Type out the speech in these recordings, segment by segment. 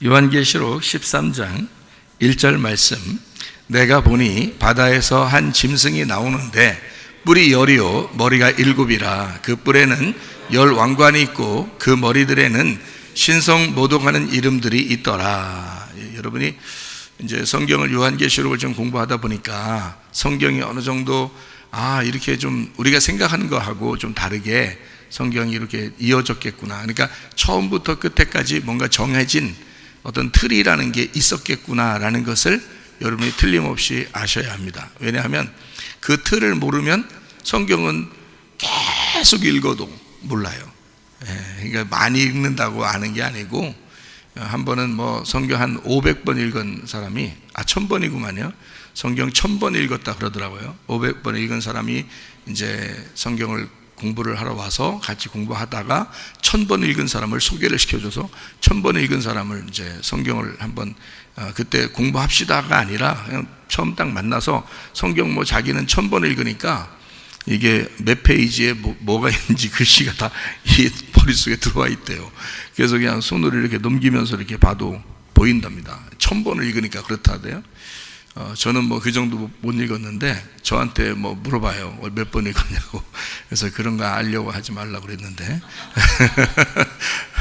요한계시록 13장 1절 말씀. 내가 보니 바다에서 한 짐승이 나오는데 뿔이 열이요 머리가 7이라. 그 뿔에는 10왕관이 있고 그 머리들에는 신성 모독하는 이름들이 있더라. 여러분이 이제 성경을 요한계시록을 좀 공부하다 보니까 성경이 어느 정도 이렇게 좀 우리가 생각하는 거하고 좀 다르게 성경이 이렇게 이어졌겠구나. 그러니까 처음부터 끝에까지 뭔가 정해진 어떤 틀이라는 게 있었겠구나라는 것을 여러분이 틀림없이 아셔야 합니다. 왜냐하면 그 틀을 모르면 성경은 계속 읽어도 몰라요. 그러니까 많이 읽는다고 아는 게 아니고, 한 번은 뭐 성경 한 500번 읽은 사람이 1000번이구만요. 성경 1000번 읽었다 그러더라고요. 500번 읽은 사람이 이제 성경을 공부를 하러 와서 같이 공부하다가 1000번 읽은 사람을 소개를 시켜줘서 1000번 읽은 사람을 이제 성경을 한번 그때 공부합시다가 아니라 그냥 처음 딱 만나서 성경 뭐 자기는 1000번 읽으니까 이게 몇 페이지에 뭐가 있는지 글씨가 다 이 머릿속에 들어와 있대요. 그래서 그냥 손으로 이렇게 넘기면서 이렇게 봐도 보인답니다. 1000번을 읽으니까 그렇다대요. 저는 뭐 그 정도 못 읽었는데 저한테 뭐 물어봐요. 몇 번 읽었냐고. 그래서 그런 거 알려고 하지 말라고 그랬는데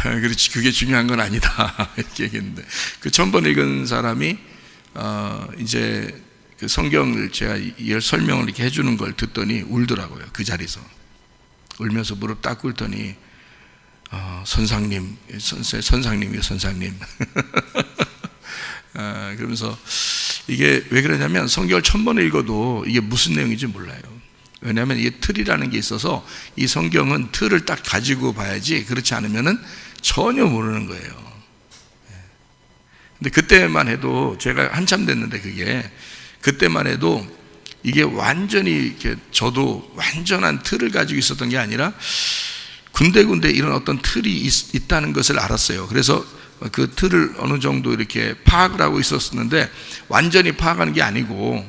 그렇지, 그게 중요한 건 아니다 이렇게 얘기했는데, 그 1000번 읽은 사람이 이제 그 성경을 제가 설명을 이렇게 해주는 걸 듣더니 울더라고요. 그 자리에서 울면서 무릎 딱 꿇더니 선상님 그러면서 이게 왜 그러냐면 성경을 1000번 읽어도 이게 무슨 내용인지 몰라요. 왜냐하면 이게 틀이라는 게 있어서 이 성경은 틀을 딱 가지고 봐야지, 그렇지 않으면은 전혀 모르는 거예요. 근데 그때만 해도 제가 한참 됐는데 그때만 해도 이게 완전히 이렇게 저도 완전한 틀을 가지고 있었던 게 아니라 군데군데 이런 어떤 틀이 있다는 것을 알았어요. 그래서 그 틀을 어느 정도 이렇게 파악을 하고 있었는데 완전히 파악하는 게 아니고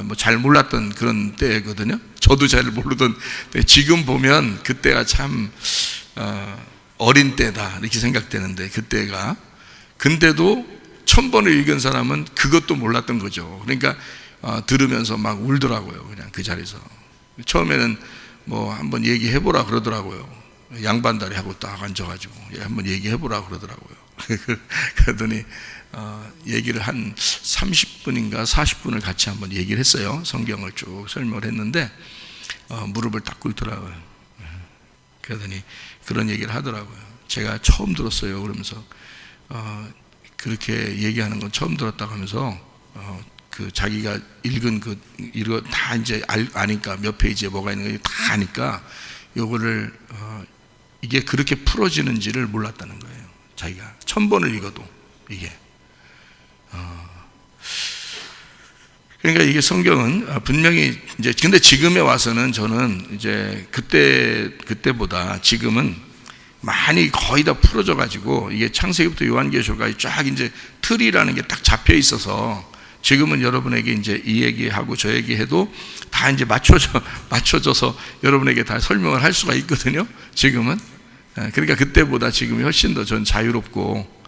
뭐 잘 몰랐던 그런 때거든요. 저도 잘 모르던 때, 지금 보면 그때가 참 어린 때다 이렇게 생각되는데, 그때가 근데도 1000번을 읽은 사람은 그것도 몰랐던 거죠. 그러니까 들으면서 막 울더라고요. 그냥 그 자리에서 처음에는 뭐 한번 얘기해보라 그러더라고요. 양반다리 하고 딱 앉아가지고 한번 얘기해보라 그러더라고요. 그러더니 얘기를 한 30분인가 40분을 같이 한번 얘기를 했어요. 성경을 쭉 설명을 했는데 무릎을 딱 꿇더라고요. 그러더니 그런 얘기를 하더라고요. 제가 처음 들었어요. 그러면서 그렇게 얘기하는 건 처음 들었다고 하면서 그 자기가 읽은 이거 다 이제 아니까 몇 페이지에 뭐가 있는 거 다 아니까 요거를 이게 그렇게 풀어지는지를 몰랐다는 거예요. 자기가 1000번을 읽어도 이게 그러니까 이게 성경은 분명히 이제, 근데 지금에 와서는 저는 이제 그때보다 지금은 많이 거의 다 풀어져 가지고 이게 창세기부터 요한계시록까지 쫙 이제 틀이라는 게 딱 잡혀 있어서 지금은 여러분에게 이제 이 얘기하고 저 얘기해도 다 이제 맞춰져서 여러분에게 다 설명을 할 수가 있거든요. 지금은. 그러니까 그때보다 지금이 훨씬 더 전 자유롭고,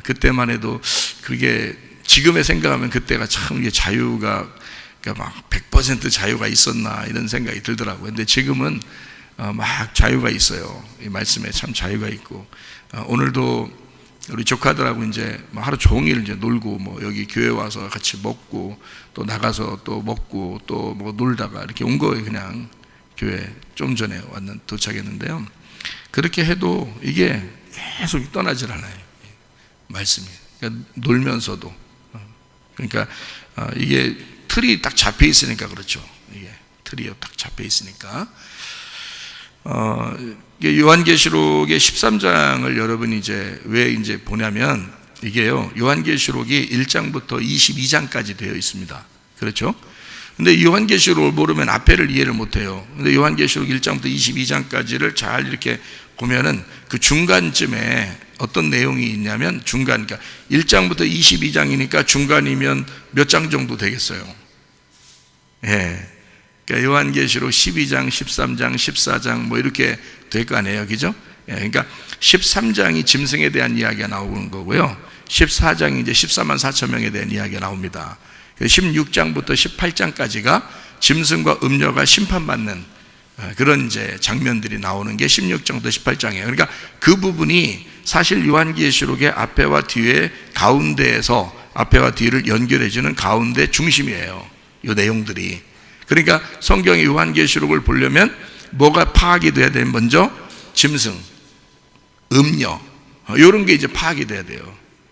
그때만 해도 그게 지금에 생각하면 그때가 참 이게 자유가 그러니까 막 100% 자유가 있었나 이런 생각이 들더라고요. 근데 지금은 막 자유가 있어요. 이 말씀에 참 자유가 있고, 오늘도 우리 조카들하고 이제 하루 종일 이제 놀고, 뭐 여기 교회 와서 같이 먹고 또 나가서 또 먹고 또 뭐 놀다가 이렇게 온 거예요. 그냥 교회 좀 전에 도착했는데요. 그렇게 해도 이게 계속 떠나질 않아요. 말씀이. 그러니까 놀면서도. 그러니까 이게 틀이 딱 잡혀 있으니까 그렇죠. 이게 틀이 딱 잡혀 있으니까. 요한계시록의 13장을 여러분이 이제 왜 이제 보냐면, 이게요, 요한계시록이 1장부터 22장까지 되어 있습니다. 그렇죠? 근데 요한계시록을 모르면 앞에를 이해를 못 해요. 근데 요한계시록 1장부터 22장까지를 잘 이렇게 보면은 그 중간쯤에 어떤 내용이 있냐면, 그러니까 1장부터 22장이니까 중간이면 몇 장 정도 되겠어요? 예. 그러니까 요한계시록 12장, 13장, 14장 뭐 이렇게 될 거 아니에요. 그죠? 그러니까 13장이 짐승에 대한 이야기가 나오는 거고요. 14장이 이제 14만 4천 명에 대한 이야기가 나옵니다. 16장부터 18장까지가 짐승과 음녀가 심판받는 그런 이제 장면들이 나오는 게 16장부터 18장이에요. 그러니까 그 부분이 사실 요한계시록의 앞에와 뒤에 가운데에서 앞에와 뒤를 연결해주는 가운데 중심이에요. 이 내용들이. 그러니까 성경의 요한계시록을 보려면 뭐가 파악이 돼야 되면 먼저 짐승, 음녀 이런 게 이제 파악이 돼야 돼요.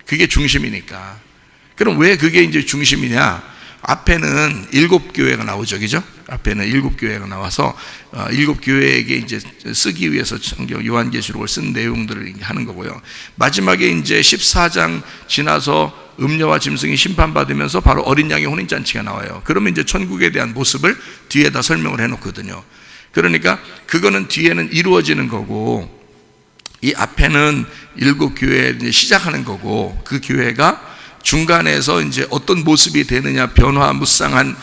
그게 중심이니까. 그럼 왜 그게 이제 중심이냐? 앞에는 7교회가 나오죠, 그죠? 앞에는 7교회가 나와서 7교회에게 이제 쓰기 위해서 성경 요한계시록을 쓴 내용들을 하는 거고요. 마지막에 이제 14장 지나서 음녀와 짐승이 심판받으면서 바로 어린 양의 혼인잔치가 나와요. 그러면 이제 천국에 대한 모습을 뒤에다 설명을 해놓거든요. 그러니까 그거는 뒤에는 이루어지는 거고, 이 앞에는 7교회 시작하는 거고, 그 교회가 중간에서 이제 어떤 모습이 되느냐, 변화무쌍한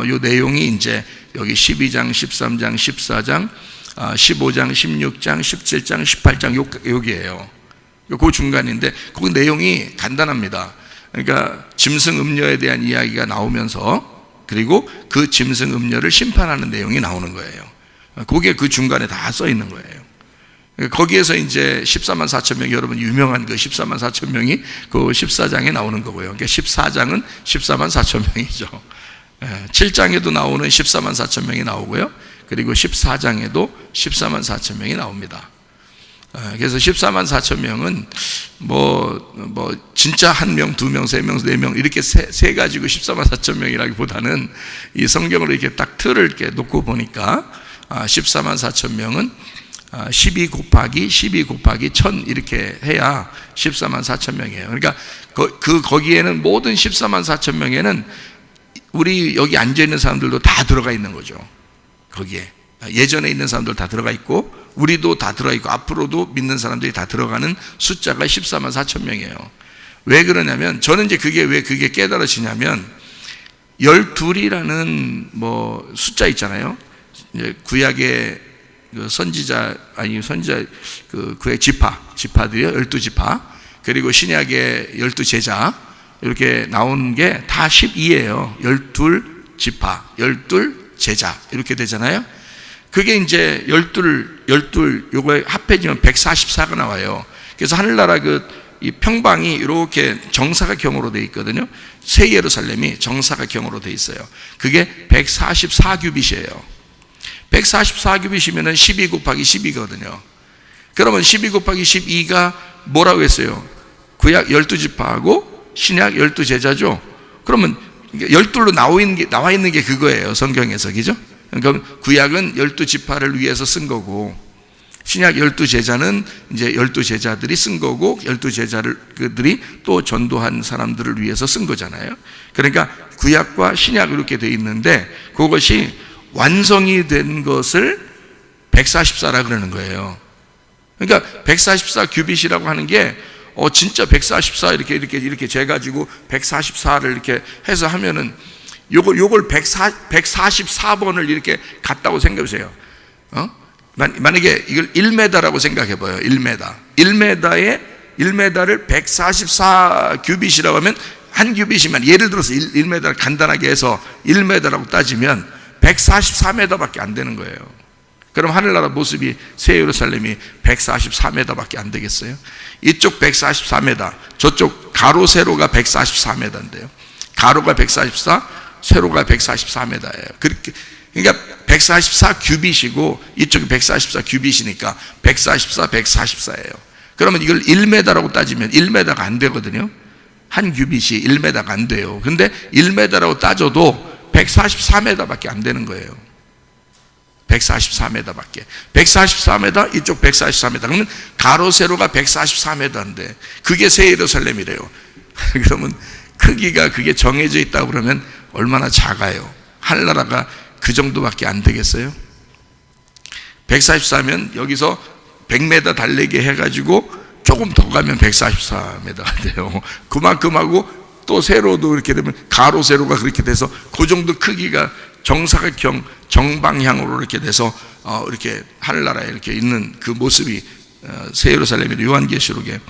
요 내용이 이제 여기 12장, 13장, 14장, 15장, 16장, 17장, 18장 여기에요. 그 중간인데 그 내용이 간단합니다. 그러니까 짐승 음녀에 대한 이야기가 나오면서 그리고 그 짐승 음녀를 심판하는 내용이 나오는 거예요. 그게 그 중간에 다 써 있는 거예요. 거기에서 이제 14만 4천 명이, 여러분 유명한 그 14만 4천 명이 그 14장에 나오는 거고요. 그러니까 14장은 14만 4천 명이죠. 7장에도 나오는 14만 4천 명이 나오고요. 그리고 14장에도 14만 4천 명이 나옵니다. 그래서 14만 4천 명은 뭐 진짜 한 명, 두 명, 세 명, 네 명 이렇게 세 가지고 14만 4천 명이라기보다는 이 성경으로 이렇게 딱 틀을 이렇게 놓고 보니까 14만 4천 명은 12 곱하기 1000 이렇게 해야 14만 4천 명이에요. 그러니까 거기에는 모든 14만 4천 명에는 우리 여기 앉아있는 사람들도 다 들어가 있는 거죠. 거기에 예전에 있는 사람들 다 들어가 있고 우리도 다 들어가 있고 앞으로도 믿는 사람들이 다 들어가는 숫자가 14만 4천 명이에요. 왜 그러냐면, 저는 이제 왜 그게 깨달아지냐면, 12이라는 숫자 있잖아요. 이제 구약의 그 선지자 그의 지파들이요, 12지파. 그리고 신약의 12제자 이렇게 나오는 게 다 12예요. 12지파, 12제자 이렇게 되잖아요. 그게 이제 12 요거에 합해지면 144가 나와요. 그래서 하늘나라 이 평방이 이렇게 정사각형으로 되어 있거든요. 새 예루살렘이 정사각형으로 되어 있어요. 그게 144규빗이에요. 144규빗이면 12 곱하기 12거든요. 그러면 12 곱하기 12가 뭐라고 했어요? 구약 12지파하고 신약 12제자죠. 그러면 12로 나와 있는 게 그거예요, 성경에서. 그죠? 그러니까 구약은 12지파를 위해서 쓴 거고, 신약 12제자는 이제 12제자들이 쓴 거고, 12제자들이 또 전도한 사람들을 위해서 쓴 거잖아요. 그러니까 구약과 신약 이렇게 돼 있는데, 그것이 완성이 된 것을 144라 그러는 거예요. 그러니까 144 규빗이라고 하는 게 진짜 144 이렇게 재가지고 144를 이렇게 해서 하면은 요걸 144번을 이렇게 갔다고 생각해 보세요. 만약에 이걸 1m라고 생각해 봐요. 1m를 144 규빗이라고 하면, 한 규빗이면 예를 들어서 1m를 간단하게 해서 1m라고 따지면 144m밖에 안 되는 거예요. 그럼 하늘나라 모습이, 새 예루살렘이 144m밖에 안 되겠어요? 이쪽 144m, 저쪽 가로 세로가 144m인데요. 가로가 144, 세로가 144m예요. 그러니까 144 규빗이고 이쪽이 144 규빗이니까 144, 144예요. 그러면 이걸 1m라고 따지면 1m가 안 되거든요. 한 규빗이 1m가 안 돼요. 근데 1m라고 따져도 144m밖에 안 되는 거예요. 144m밖에. 144m, 이쪽 144m. 그러면 가로 세로가 144m인데 그게 새 예루살렘이래요. 그러면 크기가 그게 정해져 있다고 그러면 얼마나 작아요. 하늘나라가 그 정도밖에 안 되겠어요? 144면 여기서 100m 달리기 해가지고 조금 더 가면 144m가 돼요. 그만큼하고 또 세로도 이렇게 되면 가로 세로가 그렇게 돼서 그 정도 크기가 정사각형 정방향으로 이렇게 돼서 이렇게 하늘나라에 이렇게 있는 그 모습이 새 예루살렘이 요한계시록에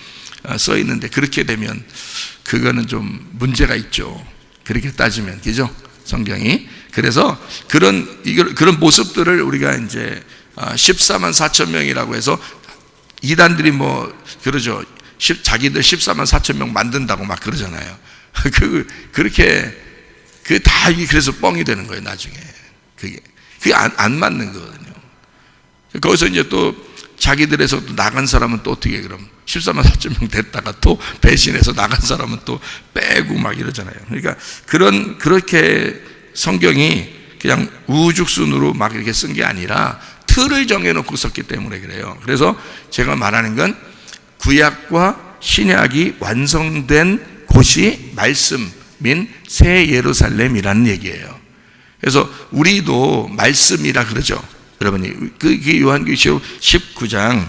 써 있는데, 그렇게 되면 그거는 좀 문제가 있죠. 그렇게 따지면, 그죠? 성경이. 그래서 그런 모습들을 우리가 이제 14만 4천 명이라고 해서 이단들이 그러죠. 자기들 14만 4천 명 만든다고 막 그러잖아요. 그렇게 다 그래서 뻥이 되는 거예요, 나중에. 그게 안 맞는 거거든요. 거기서 이제 또 자기들에서 또 나간 사람은 또 어떻게, 그럼 14만 4천 명 됐다가 또 배신해서 나간 사람은 또 빼고 막 이러잖아요. 그러니까 그렇게 성경이 그냥 우죽순으로 막 이렇게 쓴 게 아니라 틀을 정해놓고 썼기 때문에 그래요. 그래서 제가 말하는 건 구약과 신약이 완성된 곳이 말씀인 새 예루살렘이라는 얘기예요. 그래서 우리도 말씀이라 그러죠. 여러분이 그 요한계시록 19장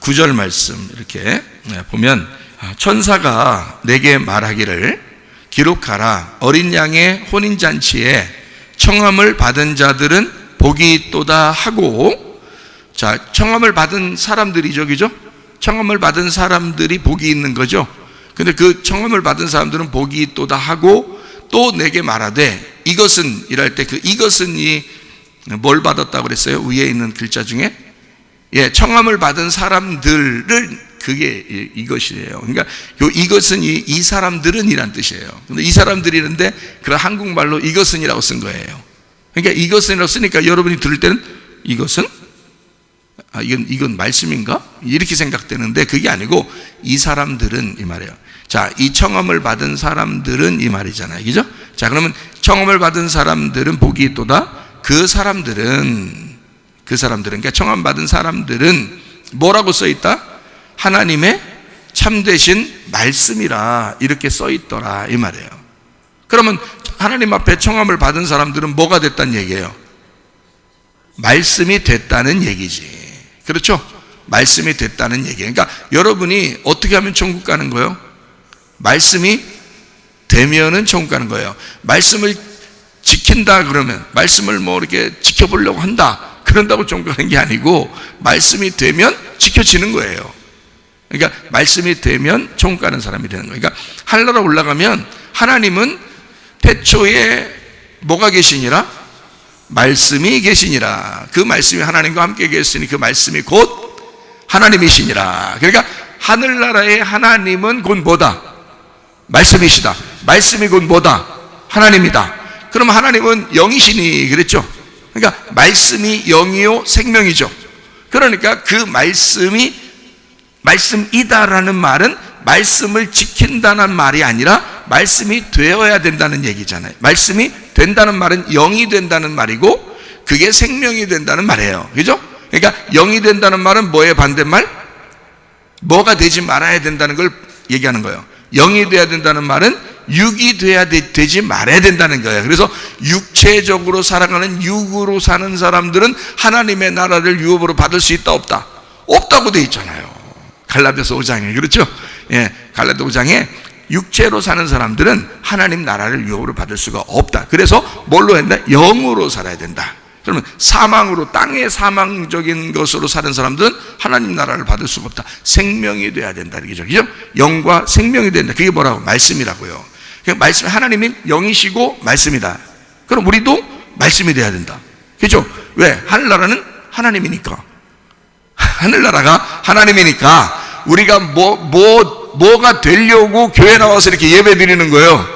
9절 말씀 이렇게 보면, 천사가 내게 말하기를 기록하라. 어린 양의 혼인잔치에 청함을 받은 자들은 복이 있도다 하고, 자, 청함을 받은 사람들이죠, 그죠? 청함을 받은 사람들이 복이 있는 거죠. 근데 그 청함을 받은 사람들은 복이 있도다 하고, 또 내게 말하되, 이것은 이랄 때 이것은이 뭘 받았다고 그랬어요? 위에 있는 글자 중에 청함을 받은 사람들을, 그게 이것이에요. 그러니까 이것은 이 사람들은 이란 뜻이에요. 근데 이 사람들이는데 그런 한국말로 이것은이라고 쓴 거예요. 그러니까 이것은이라고 쓰니까 여러분이 들을 때는 이것은 이건 말씀인가? 이렇게 생각되는데 그게 아니고 이 사람들은 이 말이에요. 자, 이 청함을 받은 사람들은 이 말이잖아요, 그죠? 자, 그러면 청함을 받은 사람들은 복이 있도다. 그 사람들은 그러니까 청함 받은 사람들은 뭐라고 써 있다? 하나님의 참되신 말씀이라 이렇게 써 있더라 이 말이에요. 그러면 하나님 앞에 청함을 받은 사람들은 뭐가 됐다는 얘기예요? 말씀이 됐다는 얘기지. 그렇죠? 말씀이 됐다는 얘기예요. 그러니까 여러분이 어떻게 하면 천국 가는 거예요? 말씀이 되면은 천국 가는 거예요. 말씀을 지킨다 그러면, 말씀을 이렇게 지켜보려고 한다 그런다고 천국 가는 게 아니고, 말씀이 되면 지켜지는 거예요. 그러니까 말씀이 되면 천국 가는 사람이 되는 거예요. 그러니까 하늘나라 올라가면 하나님은 태초에 뭐가 계시니라? 말씀이 계시니라. 그 말씀이 하나님과 함께 계시니 그 말씀이 곧 하나님이시니라. 그러니까 하늘나라의 하나님은 곧 뭐다? 말씀이시다. 말씀이 곧 뭐다? 하나님이다. 그럼 하나님은 영이시니 그랬죠? 그러니까 말씀이 영이요 생명이죠. 그러니까 그 말씀이 말씀이다라는 말은 말씀을 지킨다는 말이 아니라 말씀이 되어야 된다는 얘기잖아요. 말씀이 된다는 말은 영이 된다는 말이고, 그게 생명이 된다는 말이에요, 그죠? 그러니까 영이 된다는 말은 뭐의 반대말? 뭐가 되지 말아야 된다는 걸 얘기하는 거예요. 영이 돼야 된다는 말은 육이 돼야 되지 말아야 된다는 거예요. 그래서 육체적으로 살아가는, 육으로 사는 사람들은 하나님의 나라를 유업으로 받을 수 있다 없다? 없다고 돼 있잖아요, 갈라디아서 5장에. 그렇죠? 갈라디아 5장에 육체로 사는 사람들은 하나님 나라를 유업으로 받을 수가 없다. 그래서 뭘로 한다? 영으로 살아야 된다. 그러면 사망으로, 땅의 사망적인 것으로 사는 사람들은 하나님 나라를 받을 수가 없다. 생명이 돼야 된다는 얘기죠, 그죠? 영과 생명이 된다. 그게 뭐라고? 말씀이라고요. 그러니까 말씀, 하나님이 영이시고 말씀이다. 그럼 우리도 말씀이 돼야 된다, 그죠? 왜? 하늘나라는 하나님이니까. 하늘나라가 하나님이니까 우리가 뭐가 되려고 교회 나와서 이렇게 예배 드리는 거예요?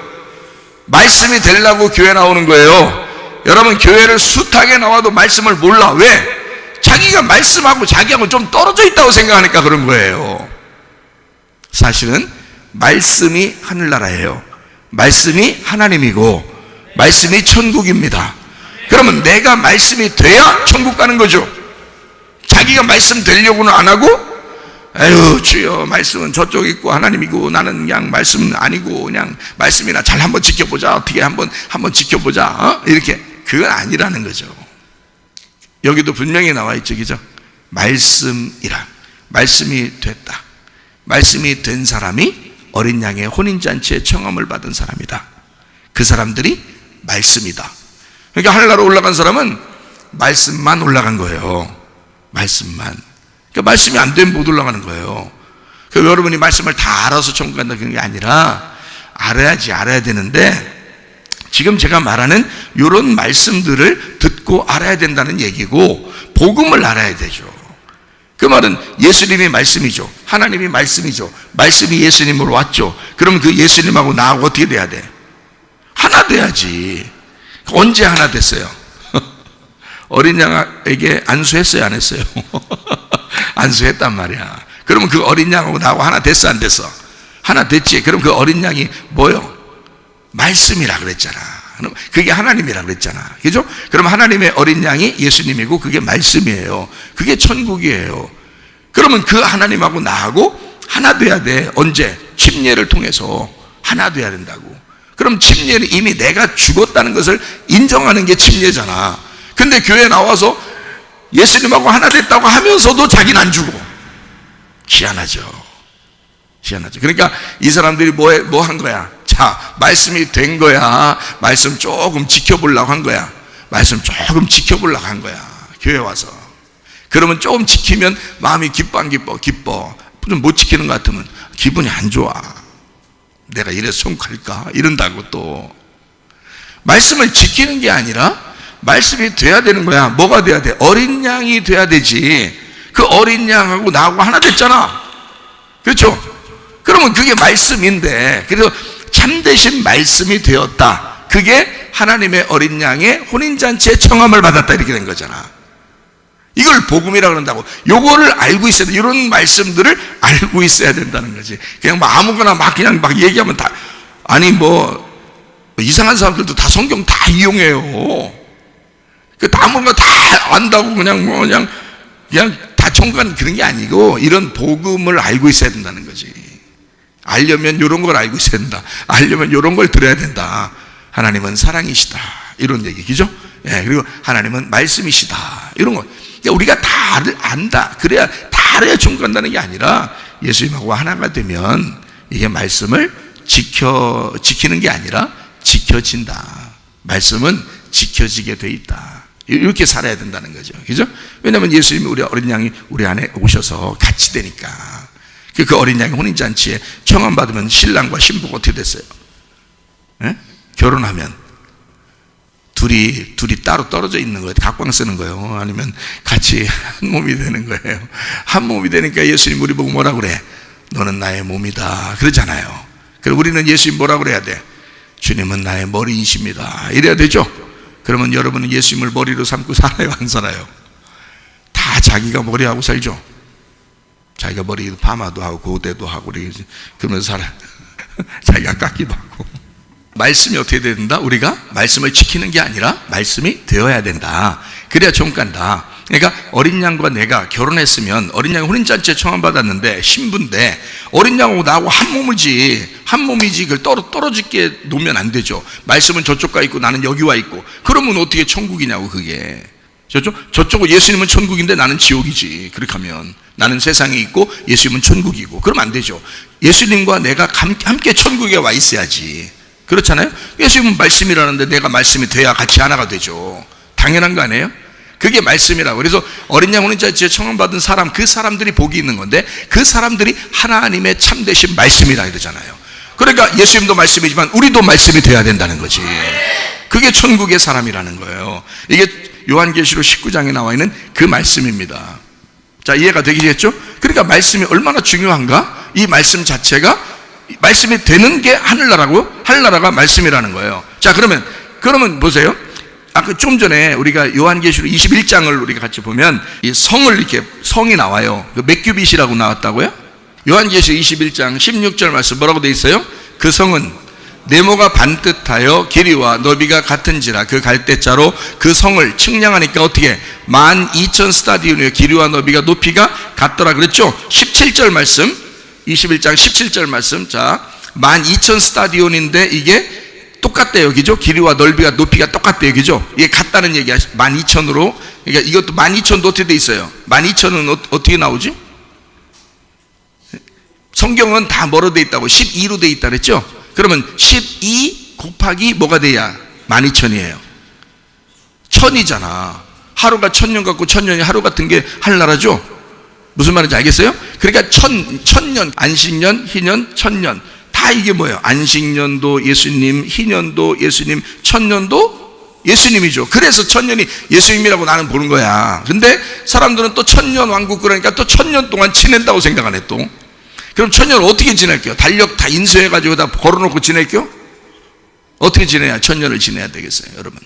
말씀이 되려고 교회 나오는 거예요. 여러분, 교회를 숱하게 나와도 말씀을 몰라. 왜? 자기가 말씀하고 자기하고 좀 떨어져 있다고 생각하니까 그런 거예요. 사실은 말씀이 하늘나라예요. 말씀이 하나님이고 말씀이 천국입니다. 그러면 내가 말씀이 돼야 천국 가는 거죠. 자기가 말씀 되려고는 안 하고, 에휴 주여 말씀은 저쪽 있고 하나님이고 나는 그냥 말씀 아니고 그냥 말씀이나 잘 한번 지켜보자, 어떻게 한번 지켜보자, 이렇게. 그건 아니라는 거죠. 여기도 분명히 나와 있죠, 그죠? 말씀이라. 말씀이 됐다. 말씀이 된 사람이 어린 양의 혼인잔치에 청함을 받은 사람이다. 그 사람들이 말씀이다. 그러니까 하늘나라 올라간 사람은 말씀만 올라간 거예요. 말씀만. 그 말씀이 안 되면 못 올라가는 거예요. 그 여러분이 말씀을 다 알아서 천국 간다 그런 게 아니라 알아야 되는데, 지금 제가 말하는 이런 말씀들을 듣고 알아야 된다는 얘기고, 복음을 알아야 되죠. 그 말은 예수님이 말씀이죠. 하나님이 말씀이죠. 말씀이 예수님으로 왔죠. 그러면 그 예수님하고 나하고 어떻게 돼야 돼? 하나 돼야지. 언제 하나 됐어요? 어린 양에게 안수했어요, 안 했어요? 안수했단 말이야. 그러면 그 어린 양하고 나하고 하나 됐어, 안 됐어? 하나 됐지. 그럼 그 어린 양이 뭐요? 말씀이라 그랬잖아. 그게 하나님이라 그랬잖아. 그죠? 그럼 하나님의 어린 양이 예수님이고 그게 말씀이에요. 그게 천국이에요. 그러면 그 하나님하고 나하고 하나 돼야 돼. 언제? 침례를 통해서 하나 돼야 된다고. 그럼 침례는 이미 내가 죽었다는 것을 인정하는 게 침례잖아. 근데 교회 나와서 예수님하고 하나 됐다고 하면서도 자기는 안 죽어. 희한하죠. 그러니까 이 사람들이 뭐 한 거야? 자, 말씀이 된 거야. 말씀 조금 지켜보려고 한 거야. 교회 와서. 그러면 조금 지키면 마음이 기뻐. 좀 못 지키는 것 같으면 기분이 안 좋아. 내가 이래서 천국할까? 이런다고 또. 말씀을 지키는 게 아니라 말씀이 돼야 되는 거야. 뭐가 돼야 돼? 어린 양이 돼야 되지. 그 어린 양하고 나하고 하나 됐잖아. 그렇죠? 그러면 그게 말씀인데, 그래서 참되신 말씀이 되었다. 그게 하나님의 어린 양의 혼인잔치의 청함을 받았다. 이렇게 된 거잖아. 이걸 복음이라고 그런다고. 요거를 알고 있어야 돼. 이런 말씀들을 알고 있어야 된다는 거지. 그냥 뭐 아무거나 그냥 얘기하면 다, 아니 이상한 사람들도 다 성경 다 이용해요. 다 뭔가 다 안다고 그냥 다 천국하는 그런 게 아니고, 이런 복음을 알고 있어야 된다는 거지. 알려면 이런 걸 알고 있어야 된다. 알려면 이런 걸 들어야 된다. 하나님은 사랑이시다. 이런 얘기, 그죠? 예, 그리고 하나님은 말씀이시다. 이런 거. 그러니까 우리가 다 안다. 그래야, 다 알아야 천국 간다는 게 아니라, 예수님하고 하나가 되면 이게 말씀을 지키는 게 아니라 지켜진다. 말씀은 지켜지게 돼 있다. 이렇게 살아야 된다는 거죠. 그죠? 왜냐하면 예수님이 우리 어린 양이 우리 안에 오셔서 같이 되니까. 그 어린 양이 혼인잔치에 청함받으면 신랑과 신부가 어떻게 됐어요? 예? 결혼하면 둘이 따로 떨어져 있는 거예요. 각방 쓰는 거예요. 아니면 같이 한 몸이 되는 거예요. 한 몸이 되니까 예수님 우리 보고 뭐라 그래? 너는 나의 몸이다. 그러잖아요. 그럼 우리는 예수님 뭐라 그래야 돼? 주님은 나의 머리이십니다. 이래야 되죠? 그러면 여러분은 예수님을 머리로 삼고 살아요, 안 살아요? 다 자기가 머리하고 살죠? 자기가 머리 파마도 하고 고데도 하고 그러면서 살아. 자기가 깎기도 하고. 말씀이 어떻게 돼야 된다? 우리가 말씀을 지키는 게 아니라 말씀이 되어야 된다. 그래야 천국 간다. 그러니까 어린 양과 내가 결혼했으면, 어린 양이 혼인잔치에 청함받았는데 신부인데 어린 양하고 나하고 한 몸이지 그걸 떨어지게 놓으면 안 되죠. 말씀은 저쪽 가 있고 나는 여기 와 있고. 그러면 어떻게 천국이냐고. 그게 저쪽은 예수님은 천국인데 나는 지옥이지. 그렇게 하면 나는 세상에 있고 예수님은 천국이고. 그러면 안 되죠. 예수님과 내가 함께 천국에 와 있어야지. 그렇잖아요. 예수님은 말씀이라는데 내가 말씀이 돼야 같이 하나가 되죠. 당연한 거 아니에요? 그게 말씀이라고. 그래서 어린 양 혼인잔치에 청함받은 사람, 그 사람들이 복이 있는 건데, 그 사람들이 하나님의 참되신 말씀이라 그러잖아요. 그러니까 예수님도 말씀이지만 우리도 말씀이 돼야 된다는 거지. 그게 천국의 사람이라는 거예요. 이게 요한계시록 19장에 나와 있는 그 말씀입니다. 자, 이해가 되시겠죠? 그러니까 말씀이 얼마나 중요한가? 이 말씀 자체가, 말씀이 되는 게 하늘나라고, 하늘나라가 말씀이라는 거예요. 자, 그러면 보세요. 아까 좀 전에 우리가 요한계시록 21장을 우리가 같이 보면 이 성이 나와요. 그 몇 규빗이라고 나왔다고요? 요한계시록 21장 16절 말씀 뭐라고 돼 있어요? 그 성은 네모가 반듯하여 길이와 너비가 같은지라. 그 갈대자로 그 성을 측량하니까 어떻게 12,000 스타디온이에요. 길이와 너비가 높이가 같더라 그랬죠? 17절 말씀, 21장 17절 말씀. 자, 12,000 스타디온인데 이게 똑같대요. 그죠? 길이와 넓이가 높이가 똑같대요. 그죠? 이게 같다는 얘기야. 12,000으로. 그러니까 이것도 12,000도 어떻게 돼 있어요? 12,000은 어떻게 나오지? 성경은 다 뭐로 돼 있다고? 12로 돼 있다 그랬죠? 그러면 12 곱하기 뭐가 돼야 12,000이에요? 1000이잖아. 하루가 1000년 같고 1000년이 하루 같은 게 하늘나라죠? 무슨 말인지 알겠어요? 그러니까 천년, 안식년, 희년, 천년 다 이게 뭐예요? 안식년도 예수님, 희년도 예수님, 천년도 예수님이죠. 그래서 천년이 예수님이라고 나는 보는 거야. 근데 사람들은 또 천년 왕국 그러니까 또 천년 동안 지낸다고 생각하네 또. 그럼 천년을 어떻게 지낼게요? 달력 다 인수해가지고 다 걸어놓고 지낼게요? 어떻게 지내야 천년을 지내야 되겠어요 여러분?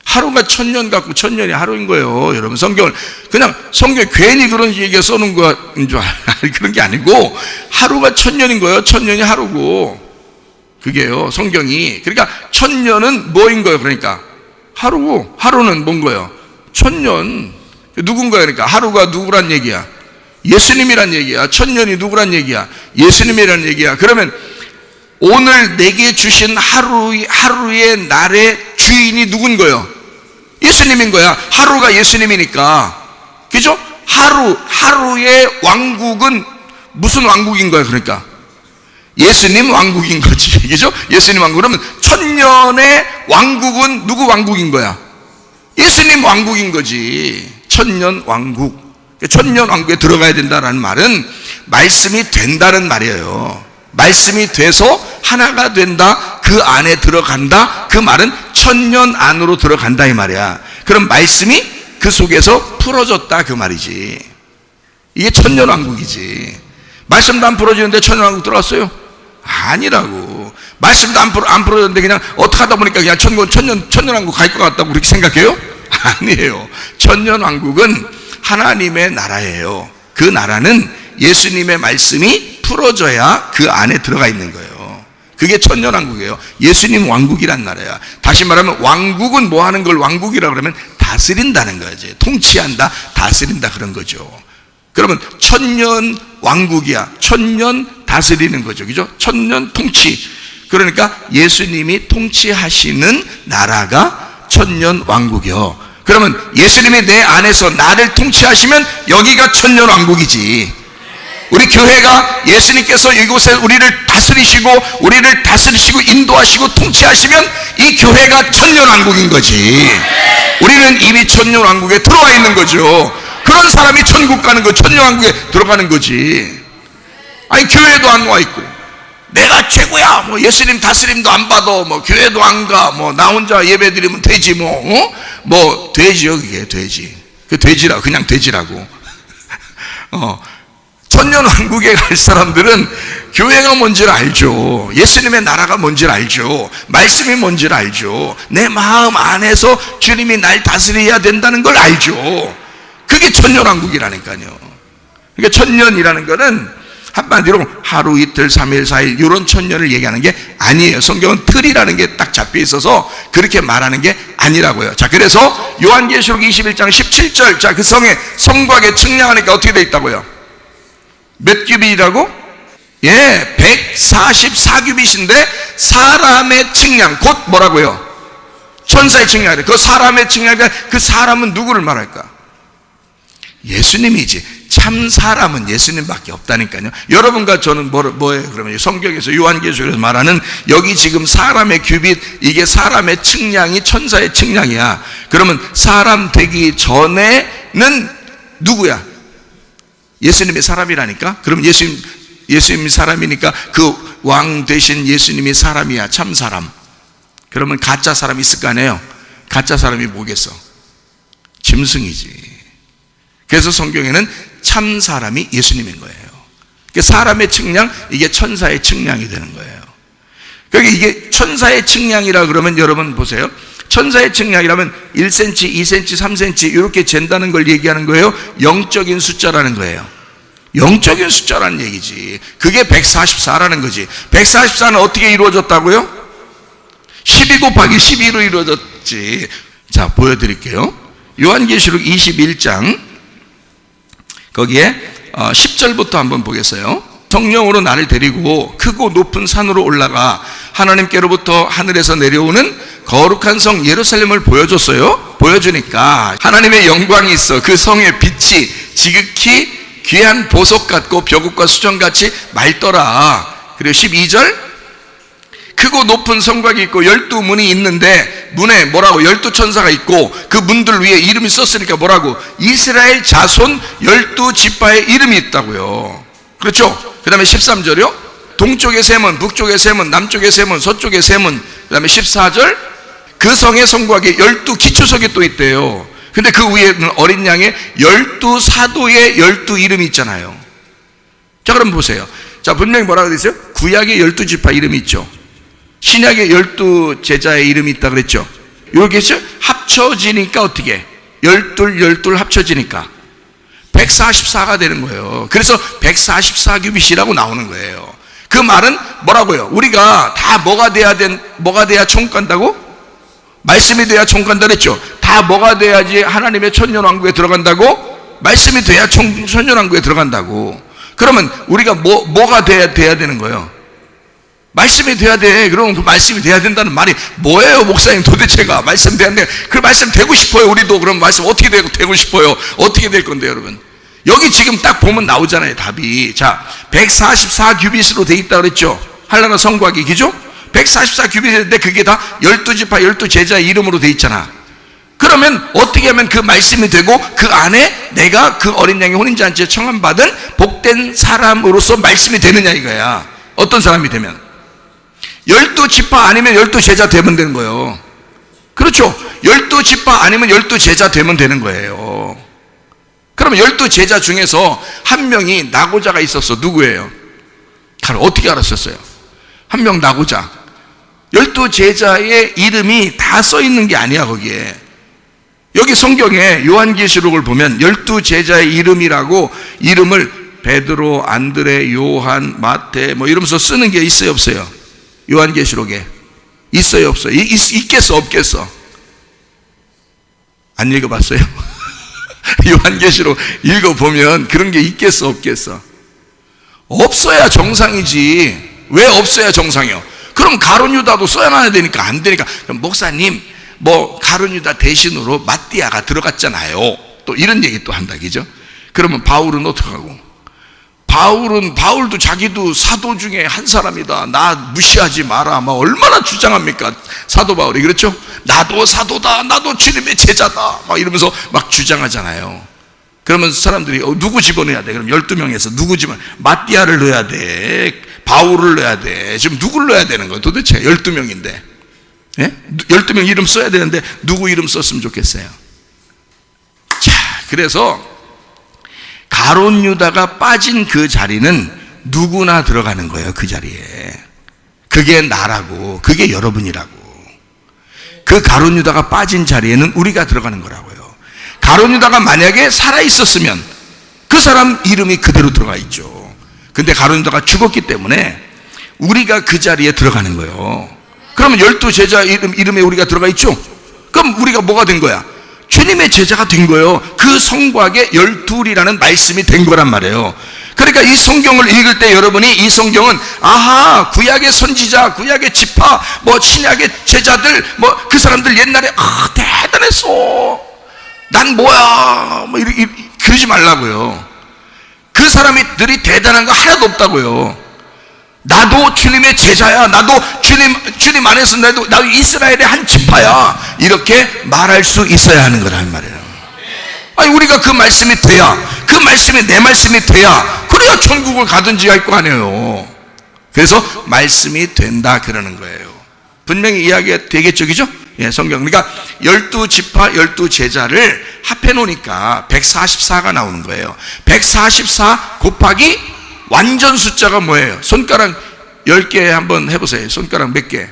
하루가 천년 같고 천년이 하루인 거예요 여러분. 성경을 그냥 성경에 괜히 그런 얘기가 써놓은 거인 줄 그런 게 아니고 하루가 천년인 거예요. 천년이 하루고 그게요 성경이. 그러니까 천년은 뭐인 거예요? 그러니까 하루고 하루는 뭔 거예요? 천년. 누군 거예요? 그러니까 하루가 누구란 얘기야? 예수님이란 얘기야. 천년이 누구란 얘기야? 예수님이란 얘기야. 그러면 오늘 내게 주신 하루의 날의 주인이 누군 거예요? 예수님인 거야. 하루가 예수님이니까. 그죠? 하루의 왕국은 무슨 왕국인 거야? 그러니까 예수님 왕국인 거지. 그죠? 예수님 왕국. 그러면 천년의 왕국은 누구 왕국인 거야? 예수님 왕국인 거지. 천년 왕국. 천년 왕국에 들어가야 된다라는 말은 말씀이 된다는 말이에요. 말씀이 돼서 하나가 된다, 그 안에 들어간다, 그 말은 천년 안으로 들어간다 이 말이야. 그럼 말씀이 그 속에서 풀어졌다 그 말이지. 이게 천년 왕국이지. 말씀도 안 풀어지는데 천년 왕국 들어갔어요? 아니라고. 말씀도 안 풀어졌는데 그냥 어떻게 하다 보니까 그냥 천년 왕국 갈 것 같다고 그렇게 생각해요? 아니에요. 천년 왕국은 하나님의 나라예요. 그 나라는 예수님의 말씀이 풀어져야 그 안에 들어가 있는 거예요. 그게 천년왕국이에요. 예수님 왕국이란 나라야. 다시 말하면 왕국은 뭐 하는 걸 왕국이라고 그러면 다스린다는 거지. 통치한다, 다스린다 그런 거죠. 그러면 천년 왕국이야. 천년 다스리는 거죠. 그죠? 천년 통치. 그러니까 예수님이 통치하시는 나라가 천년 왕국이요. 그러면 예수님이 내 안에서 나를 통치하시면 여기가 천년 왕국이지. 우리 교회가 예수님께서 이곳에 우리를 다스리시고 인도하시고 통치하시면 이 교회가 천년 왕국인 거지. 우리는 이미 천년 왕국에 들어와 있는 거죠. 그런 사람이 천국 가는 거, 천년 왕국에 들어가는 거지. 아니 교회도 안 와 있고 내가 최고야, 뭐 예수님 다스림도 안 받아, 뭐 교회도 안 가, 뭐 나 혼자 예배 드리면 되지, 뭐 돼지요. 그게 돼지. 그 돼지라, 그냥 돼지라고. 천년 왕국에 갈 사람들은 교회가 뭔지를 알죠. 예수님의 나라가 뭔지를 알죠. 말씀이 뭔지를 알죠. 내 마음 안에서 주님이 날 다스려야 된다는 걸 알죠. 그게 천년 왕국이라니까요. 그러니까 천년이라는 거는 한마디로 하루, 이틀, 3일, 4일 이런 천년을 얘기하는 게 아니에요. 성경은 틀이라는 게 딱 잡혀 있어서 그렇게 말하는 게 아니라고요. 자, 그래서 요한계시록 21장 17절, 자, 그 성곽에 측량하니까 어떻게 돼 있다고요? 몇 규빗이라고? 예, 144규빗인데 사람의 측량, 곧 뭐라고요? 천사의 측량이래. 그 사람의 측량이 그 사람은 누구를 말할까? 예수님이지. 참 사람은 예수님밖에 없다니까요. 여러분과 저는 뭐예요? 그러면 성경에서 요한계시록에서 말하는 여기 지금 사람의 규빗, 이게 사람의 측량이 천사의 측량이야. 그러면 사람 되기 전에는 누구야? 예수님이 사람이라니까. 그럼 예수님이 사람이니까 그 왕 되신 예수님이 사람이야. 참 사람. 그러면 가짜 사람이 있을 거 아니에요? 가짜 사람이 뭐겠어? 짐승이지. 그래서 성경에는 참 사람이 예수님인 거예요. 사람의 측량, 이게 천사의 측량이 되는 거예요. 그러니까 이게 천사의 측량이라 그러면 여러분 보세요. 천사의 측량이라면 1cm, 2cm, 3cm 이렇게 잰다는 걸 얘기하는 거예요. 영적인 숫자라는 거예요. 영적인 숫자라는 얘기지. 그게 144라는 거지. 144는 어떻게 이루어졌다고요? 12 곱하기 12로 이루어졌지. 자, 보여드릴게요. 요한계시록 21장 거기에 10절부터 한번 보겠어요. 성령으로 나를 데리고 크고 높은 산으로 올라가 하나님께로부터 하늘에서 내려오는 거룩한 성 예루살렘을 보여줬어요. 보여주니까 하나님의 영광이 있어. 그 성의 빛이 지극히 귀한 보석 같고 벼국과 수정같이 맑더라. 그리고 12절, 크고 길고 높은 성곽이 있고 12문이 있는데 문에 뭐라고 12천사가 있고 그 문들 위에 이름이 썼으니까 뭐라고 이스라엘 자손 12지파의 이름이 있다고요. 그렇죠? 그 다음에 13절이요 동쪽의 세문, 북쪽의 세문, 남쪽의 세문, 서쪽의 세문. 그 다음에 14절 그 성의 성곽에 12기초석이 또 있대요. 근데 그 위에는 어린 양의 12사도의 12이름이 있잖아요. 자, 그럼 보세요. 자, 분명히 뭐라고 되어 있어요? 구약의 12지파 이름이 있죠. 신약의 12제자의 이름이 있다 그랬죠. 이렇게 해서 합쳐지니까 어떻게? 12 합쳐지니까 144가 되는 거예요. 그래서 144규빗이라고 나오는 거예요. 그 말은 뭐라고요? 우리가 다 뭐가 돼야 천국 간다고? 말씀이 돼야 천국 간다 그랬죠. 다 뭐가 돼야지 하나님의 천년왕국에 들어간다고? 말씀이 돼야 천년왕국에 들어간다고. 그러면 우리가 뭐가 돼야 되는 거예요? 말씀이 돼야 돼. 그럼 그 말씀이 돼야 된다는 말이 뭐예요, 목사님? 도대체가 말씀 돼야 돼. 그 말씀 되고 싶어요. 우리도 그럼 말씀 어떻게 되고 싶어요? 어떻게 될 건데, 여러분? 여기 지금 딱 보면 나오잖아요, 답이. 자, 144규빗으로 돼 있다 그랬죠. 한나라 성곽이, 그죠? 144규빗인데 그게 다 12지파 12제자의 이름으로 돼 있잖아. 그러면 어떻게 하면 그 말씀이 되고 그 안에 내가 그 어린 양의 혼인잔치에 청함받은 복된 사람으로서 말씀이 되느냐 이거야. 어떤 사람이 되면 12지파 아니면 12제자 되면 되는 거예요. 그렇죠? 12지파 아니면 12제자 되면 되는 거예요. 그러면 12제자 중에서 한 명이 나고자가 있었어. 누구예요? 어떻게 알았었어요? 한 명 나고자. 12제자의 이름이 다 써 있는 게 아니야, 거기에. 여기 성경에 요한계시록을 보면 12제자의 이름이라고 이름을 베드로, 안드레, 요한, 마태 뭐 이러면서 쓰는 게 있어요, 없어요? 요한계시록에 있어요, 없어요? 있겠어, 없겠어? 안 읽어봤어요? 요한계시록 읽어보면 그런 게 있겠어, 없겠어? 없어야 정상이지. 왜 없어야 정상이요? 그럼 가룟 유다도 써놔야 되니까 안 되니까. 그럼 목사님 뭐 가룟 유다 대신으로 마띠아가 들어갔잖아요. 또 이런 얘기 또 한다, 그죠? 그러면 바울은 어떡하고? 바울도 자기도 사도 중에 한 사람이다. 나 무시하지 마라. 막 얼마나 주장합니까? 사도 바울이. 그렇죠? 나도 사도다. 나도 주님의 제자다. 막 이러면서 막 주장하잖아요. 그러면 사람들이 누구 집어넣어야 돼? 그럼 12명에서 누구 마띠아를 넣어야 돼. 바울을 넣어야 돼. 지금 누구를 넣어야 되는 거예요? 도대체 12명인데. 예? 12명 이름 써야 되는데 누구 이름 썼으면 좋겠어요? 자, 그래서 가룟 유다가 빠진 그 자리는 누구나 들어가는 거예요. 그 자리에. 그게 나라고, 그게 여러분이라고. 그 가룟 유다가 빠진 자리에는 우리가 들어가는 거라고요. 가룟 유다가 만약에 살아 있었으면 그 사람 이름이 그대로 들어가 있죠. 근데 가룟 유다가 죽었기 때문에 우리가 그 자리에 들어가는 거예요. 그러면 12제자 이름에 우리가 들어가 있죠? 그럼 우리가 뭐가 된 거야? 주님의 제자가 된 거예요. 그 성곽에 12이라는 말씀이 된 거란 말이에요. 그러니까 이 성경을 읽을 때 여러분이 이 성경은 아하, 구약의 선지자, 구약의 지파, 뭐 신약의 제자들, 뭐 그 사람들 옛날에 대단했어. 난 뭐야? 뭐 그러지 말라고요. 그 사람들이 대단한 거 하나도 없다고요. 나도 주님의 제자야. 나도 주님 안에서 나도 이스라엘의 한 지파야. 이렇게 말할 수 있어야 하는 거란 말이에요. 아니, 우리가 그 말씀이 돼야, 그 말씀이 내 말씀이 돼야, 그래야 천국을 가든지 할 거 아니에요. 그래서 말씀이 된다 그러는 거예요. 분명히 이야기가 되겠죠, 그죠? 예, 성경. 그러니까 12지파 12제자를 합해 놓으니까 144가 나오는 거예요. 144 곱하기 완전 숫자가 뭐예요? 손가락 10개 한번 해보세요. 손가락 몇 개?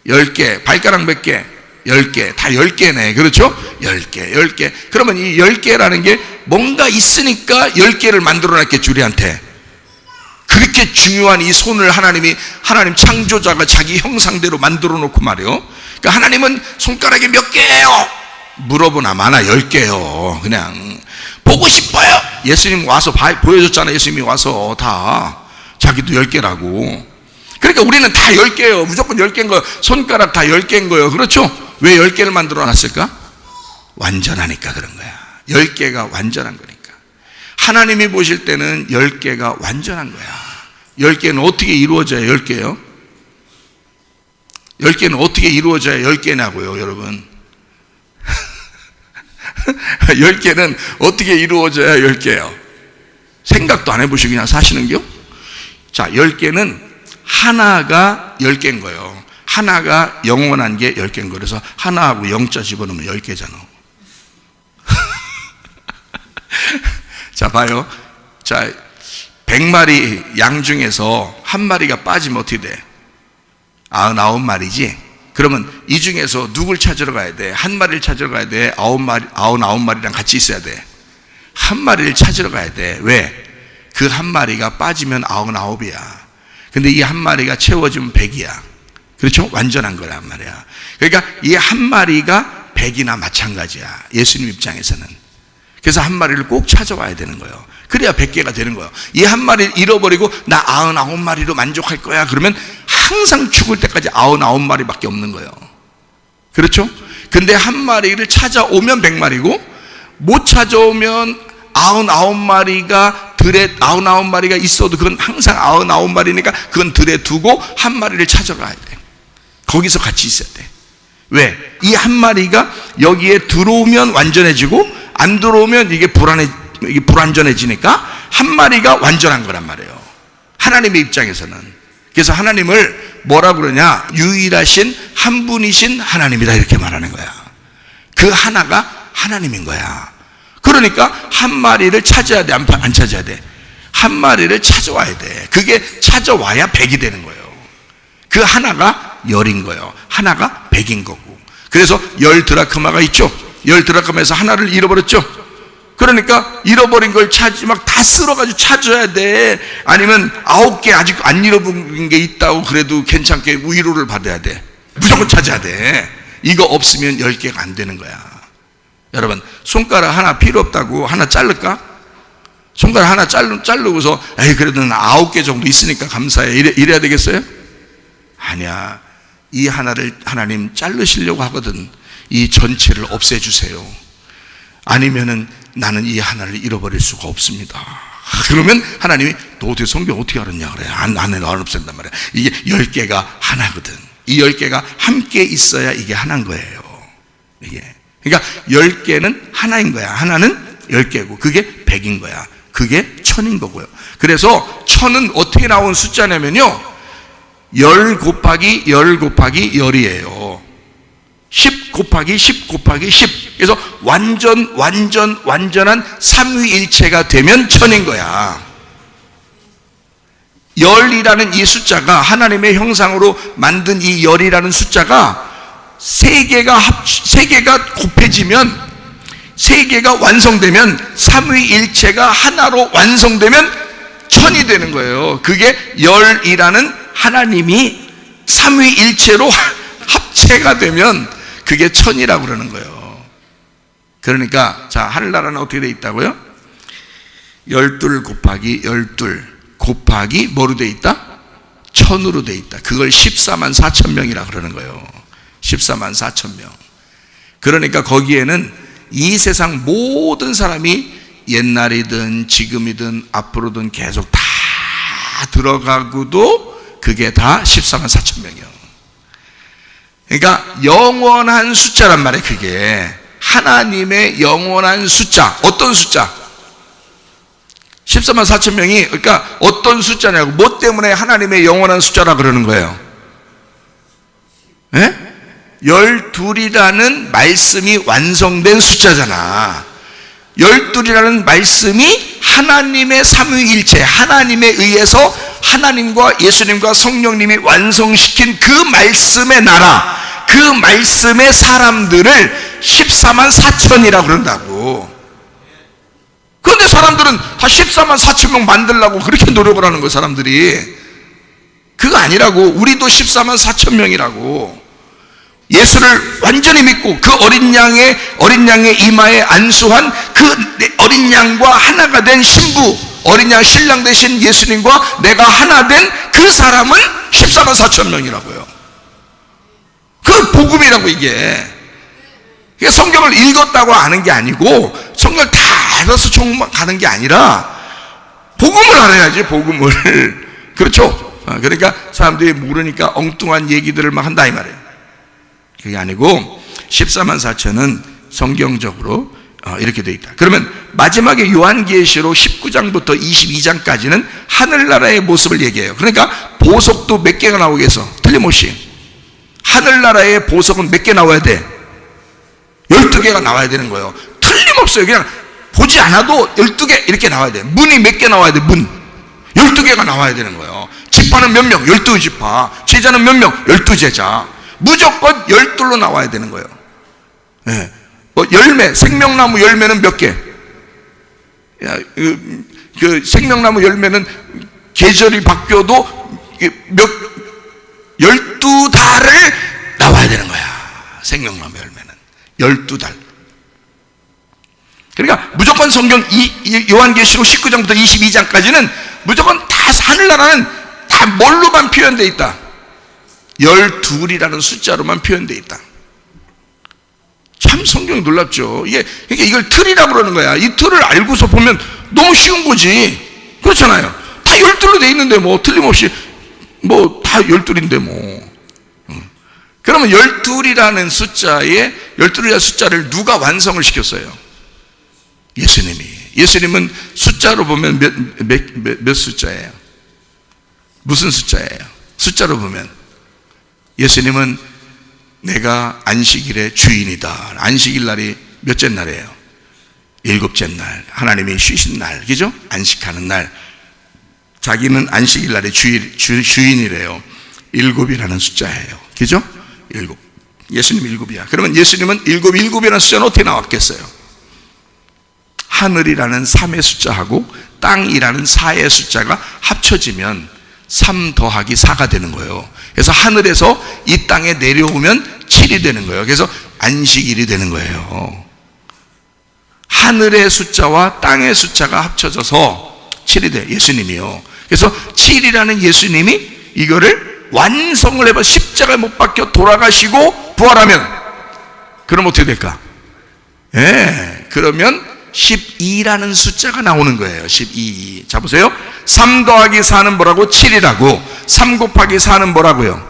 10개. 발가락 몇 개? 10개. 다 10개네. 그렇죠? 10개, 10개. 그러면 이 10개라는 게 뭔가 있으니까 10개를 만들어 놨겠죠, 우리한테. 그렇게 중요한 이 손을 하나님 창조자가 자기 형상대로 만들어 놓고 말이요. 그러니까 하나님은 손가락이 몇 개예요? 물어보나 마나 10개요. 그냥 보고 싶어요. 예수님 와서 보여줬잖아요. 예수님이 와서 다 자기도 10개라고. 그러니까 우리는 다 10개예요. 무조건 10개인 거예요. 손가락 다 10개인 거예요. 그렇죠? 왜 10개를 만들어 놨을까? 완전하니까 그런 거야. 10개가 완전한 거니까. 하나님이 보실 때는 10개가 완전한 거야. 10개는 어떻게 이루어져요? 10개요? 10개는 어떻게 이루어져야 10개냐고요, 여러분. 10개는 어떻게 이루어져야 10개예요? 생각도 안 해보시고 그냥 사시는겨? 자, 10개는 하나가 10개인 거예요. 하나가 영원한 게 10개인 거예요. 그래서 하나하고 0자 집어넣으면 10개잖아. 자, 봐요. 자, 100마리 양 중에서 한 마리가 빠지면 어떻게 돼? 99마리지? 그러면 이 중에서 누굴 찾으러 가야 돼? 한 마리를 찾으러 가야 돼? 99마리랑 같이 있어야 돼? 한 마리를 찾으러 가야 돼. 왜? 그 한 마리가 빠지면 99이야. 근데 이 한 마리가 채워지면 100이야. 그렇죠? 완전한 거란 말이야. 그러니까 이 한 마리가 100이나 마찬가지야, 예수님 입장에서는. 그래서 한 마리를 꼭 찾아와야 되는 거예요. 그래야 100개가 되는 거예요. 이 한 마리를 잃어버리고 나 99마리로 만족할 거야 그러면 항상 죽을 때까지 99마리밖에 없는 거예요. 그렇죠? 근데 한 마리를 찾아오면 100마리고 못 찾아오면 99마리가 들에 99마리가 있어도 그건 항상 99마리니까 그건 들에 두고 한 마리를 찾아가야 돼. 거기서 같이 있어야 돼. 왜? 이 한 마리가 여기에 들어오면 완전해지고 안 들어오면 이게 불완전해지니까 한 마리가 완전한 거란 말이에요, 하나님의 입장에서는. 그래서 하나님을 뭐라 그러냐? 유일하신 한 분이신 하나님이다, 이렇게 말하는 거야. 그 하나가 하나님인 거야. 그러니까 한 마리를 찾아야 돼, 안 찾아야 돼? 한 마리를 찾아와야 돼. 그게 찾아와야 100이 되는 거예요. 그 하나가 열인 거예요. 하나가 100인 거고. 그래서 10드라크마가 있죠. 10드라크마에서 하나를 잃어버렸죠. 그러니까 잃어버린 걸 막 다 쓸어가지고 찾아야 돼. 아니면 9개 아직 안 잃어버린 게 있다고 그래도 괜찮게 위로를 받아야 돼. 무조건 찾아야 돼. 이거 없으면 10개가 안 되는 거야. 여러분, 손가락 하나 필요 없다고 하나 자를까? 손가락 하나 자르고서 에이 그래도 9개 정도 있으니까 감사해 이래야 되겠어요? 아니야. 이 하나를 하나님 자르시려고 하거든. 이 전체를 없애주세요. 아니면은 나는 이 하나를 잃어버릴 수가 없습니다. 그러면 하나님이 도대체 성경 어떻게 알았냐 그래. 안 없앤단 말이야. 이게 10개가 하나거든. 이 10개가 함께 있어야 이게 하나인 거예요. 이게. 그러니까 10개는 하나인 거야. 하나는 10개고 그게 100인 거야. 그게 1000인 거고요. 그래서 1000은 어떻게 나온 숫자냐면요, 10 곱하기 10 곱하기 10이에요 10 곱하기 10 곱하기 10. 그래서 완전한 삼위일체가 되면 1000인 거야. 10이라는 이 숫자가, 하나님의 형상으로 만든 이 10이라는 숫자가 세 개가 곱해지면, 세 개가 완성되면, 삼위일체가 하나로 완성되면 1000이 되는 거예요. 그게 10이라는 하나님이 삼위일체로 합체가 되면 그게 1000이라고 그러는 거예요. 그러니까 자, 하늘나라는 어떻게 돼 있다고요? 12 곱하기 12 곱하기 뭐로 돼 있다? 1000으로 돼 있다. 그걸 14만 4천 명이라 그러는 거예요. 14만 4천 명. 그러니까 거기에는 이 세상 모든 사람이 옛날이든 지금이든 앞으로든 계속 다 들어가고도 그게 다 14만 4천 명이요. 그러니까 영원한 숫자란 말이에요. 그게 하나님의 영원한 숫자. 어떤 숫자? 14만 4천 명이 그러니까 어떤 숫자냐고. 뭐 때문에 하나님의 영원한 숫자라 그러는 거예요? 예? 12이라는 말씀이 완성된 숫자잖아. 12이라는 말씀이 하나님의 삼위일체, 하나님에 의해서 하나님과 예수님과 성령님이 완성시킨 그 말씀의 나라, 그 말씀의 사람들을 14만 4천이라고 그런다고. 그런데 사람들은 다 14만 4천 명 만들려고 그렇게 노력을 하는 거예요, 사람들이. 그거 아니라고. 우리도 14만 4천 명이라고. 예수를 완전히 믿고 그 어린 양의 이마에 안수한 그 어린 양과 하나가 된 신부, 어린 양 신랑 되신 예수님과 내가 하나 된 그 사람은 14만 4천 명이라고요. 그 복음이라고 이게. 성경을 읽었다고 아는 게 아니고 성경을 다 알아서 가는 게 아니라 복음을 알아야지, 복음을. 그렇죠? 그러니까 사람들이 모르니까 엉뚱한 얘기들을 막 한다 이 말이에요. 그게 아니고 14만 4천은 성경적으로 이렇게 돼 있다. 그러면 마지막에 요한계시록 19장부터 22장까지는 하늘나라의 모습을 얘기해요. 그러니까 보석도 몇 개가 나오겠어? 틀림없이 하늘나라의 보석은 몇 개 나와야 돼? 12개가 나와야 되는 거예요. 틀림없어요. 그냥 보지 않아도 12개 이렇게 나와야 돼. 문이 몇 개 나와야 돼? 문 12개가 나와야 되는 거예요. 지파는 몇 명? 12지파. 제자는 몇 명? 12제자. 무조건 12로 나와야 되는 거예요. 네. 열매, 생명나무 열매는 몇 개? 그 생명나무 열매는 계절이 바뀌어도 12달을 나와야 되는 거야. 생명나무 열매는 12달. 그러니까 무조건 성경 요한계시록 19장부터 22장까지는 무조건 다 하늘나라는 다 뭘로만 표현되어 있다? 12이라는 숫자로만 표현되어 있다. 참 성경이 놀랍죠. 그러니까 이걸 틀이라고 그러는 거야. 이 틀을 알고서 보면 너무 쉬운 거지. 그렇잖아요. 다 12로 돼 있는데 뭐 틀림없이 뭐 다 12인데 뭐. 그러면 12이라는 숫자를 누가 완성을 시켰어요? 예수님이. 예수님은 숫자로 보면 몇 숫자예요? 무슨 숫자예요? 숫자로 보면 예수님은 내가 안식일의 주인이다. 안식일 날이 몇째 날이에요? 7째 날. 하나님이 쉬신 날, 그죠? 안식하는 날. 자기는 안식일 날의 주인이래요. 7이라는 숫자예요. 그죠? 7. 예수님 7이야. 그러면 예수님은 7이라는 숫자는 어떻게 나왔겠어요? 하늘이라는 3의 숫자하고 땅이라는 4의 숫자가 합쳐지면 3 더하기 4가 되는 거예요. 그래서 하늘에서 이 땅에 내려오면 7이 되는 거예요. 그래서 안식일이 되는 거예요. 하늘의 숫자와 땅의 숫자가 합쳐져서 7이 돼. 예수님이요. 그래서 7이라는 예수님이 이거를 완성을 해봐. 십자가에 못 박혀 돌아가시고 부활하면 그럼 어떻게 될까? 그러면 12라는 숫자가 나오는 거예요. 12. 자 보세요. 3 더하기 4는 뭐라고? 7이라고. 3 곱하기 4는 뭐라고요?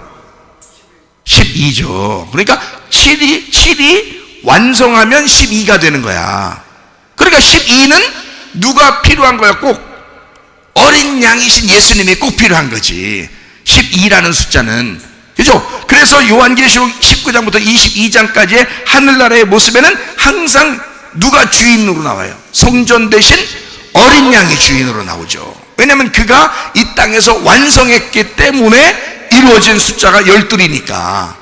12죠. 그러니까 7이 완성하면 12가 되는 거야. 그러니까 12는 누가 필요한 거야? 꼭 어린 양이신 예수님이 꼭 필요한 거지. 12라는 숫자는. 그죠? 그래서 요한계시록 19장부터 22장까지의 하늘나라의 모습에는 항상 누가 주인으로 나와요? 성전 대신 어린 양이 주인으로 나오죠. 왜냐하면 그가 이 땅에서 완성했기 때문에 이루어진 숫자가 12이니까.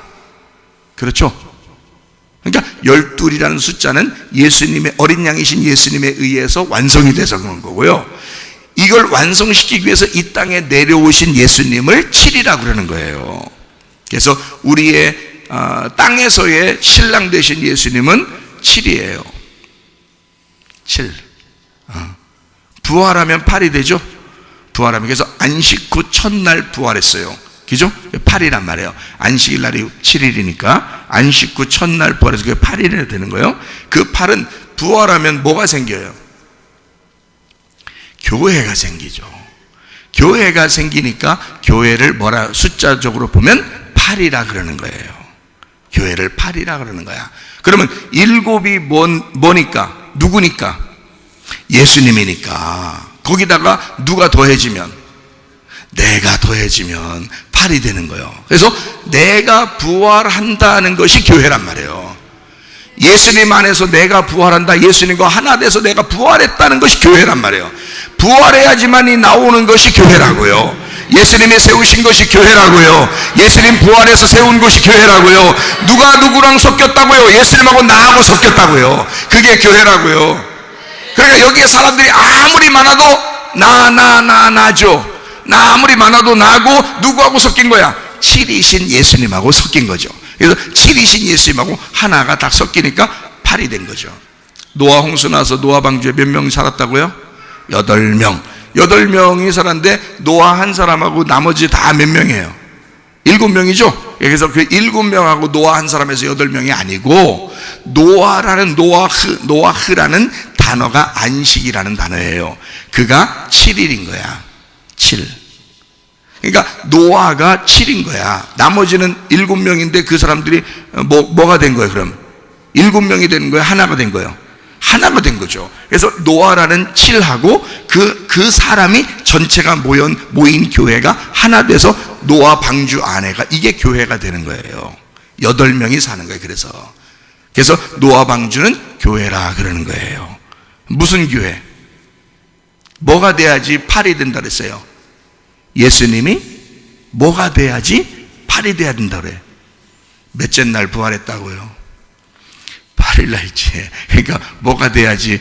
그렇죠? 그러니까 12이라는 숫자는 예수님의 어린 양이신 예수님에 의해서 완성이 돼서 그런 거고요. 이걸 완성시키기 위해서 이 땅에 내려오신 예수님을 7이라고 그러는 거예요. 그래서 우리의 땅에서의 신랑 되신 예수님은 7이에요. 7. 부활하면 8이 되죠? 부활하면. 그래서 안식 후 첫날 부활했어요. 그죠? 8이란 말이에요. 안식일 날이 7일이니까 안식 후 첫날 부활해서 그게 8일이 되는 거예요. 그 8은 부활하면 뭐가 생겨요? 교회가 생기죠. 교회가 생기니까 교회를 숫자적으로 보면 8이라 그러는 거예요. 교회를 8이라 그러는 거야. 그러면 7이 뭐니까? 누구니까? 예수님이니까. 거기다가 누가 더해지면? 내가 더해지면 8이 되는 거예요. 그래서 내가 부활한다는 것이 교회란 말이에요. 예수님 안에서 내가 부활한다. 예수님과 하나 돼서 내가 부활했다는 것이 교회란 말이에요. 부활해야지만이 나오는 것이 교회라고요. 예수님이 세우신 것이 교회라고요. 예수님 부활해서 세운 것이 교회라고요. 누가 누구랑 섞였다고요? 예수님하고 나하고 섞였다고요. 그게 교회라고요. 그러니까 여기에 사람들이 아무리 많아도 나죠. 나 아무리 많아도 나고 누구하고 섞인 거야? 7이신 예수님하고 섞인 거죠. 그래서 7이신 예수님하고 하나가 딱 섞이니까 8이 된 거죠. 노아 홍수 나서 노아 방주에 몇 명 살았다고요? 8명. 8명이 살았는데 노아 한 사람하고 나머지 다 몇 명이에요? 7명이죠. 그래서 그 7명하고 노아 한 사람에서 8명이 아니고 노아흐라는 단어가 안식이라는 단어예요. 그가 7일인 거야. 7. 그러니까 노아가 7인 거야. 나머지는 7명인데 그 사람들이 뭐가 된 거예요? 그럼 7명이 된 거예요? 하나가 된 거예요? 하나가 된 거죠. 그래서 노아라는 7하고 그 사람이 전체가 모인 교회가 하나 돼서 노아 방주 안에가 이게 교회가 되는 거예요. 8명이 사는 거예요. 그래서 노아 방주는 교회라 그러는 거예요. 무슨 교회? 뭐가 돼야지 8이 된다 그랬어요? 예수님이 뭐가 돼야지 8이 돼야 된다 그래. 몇째 날 부활했다고요? 8일 날째. 그러니까 뭐가 돼야지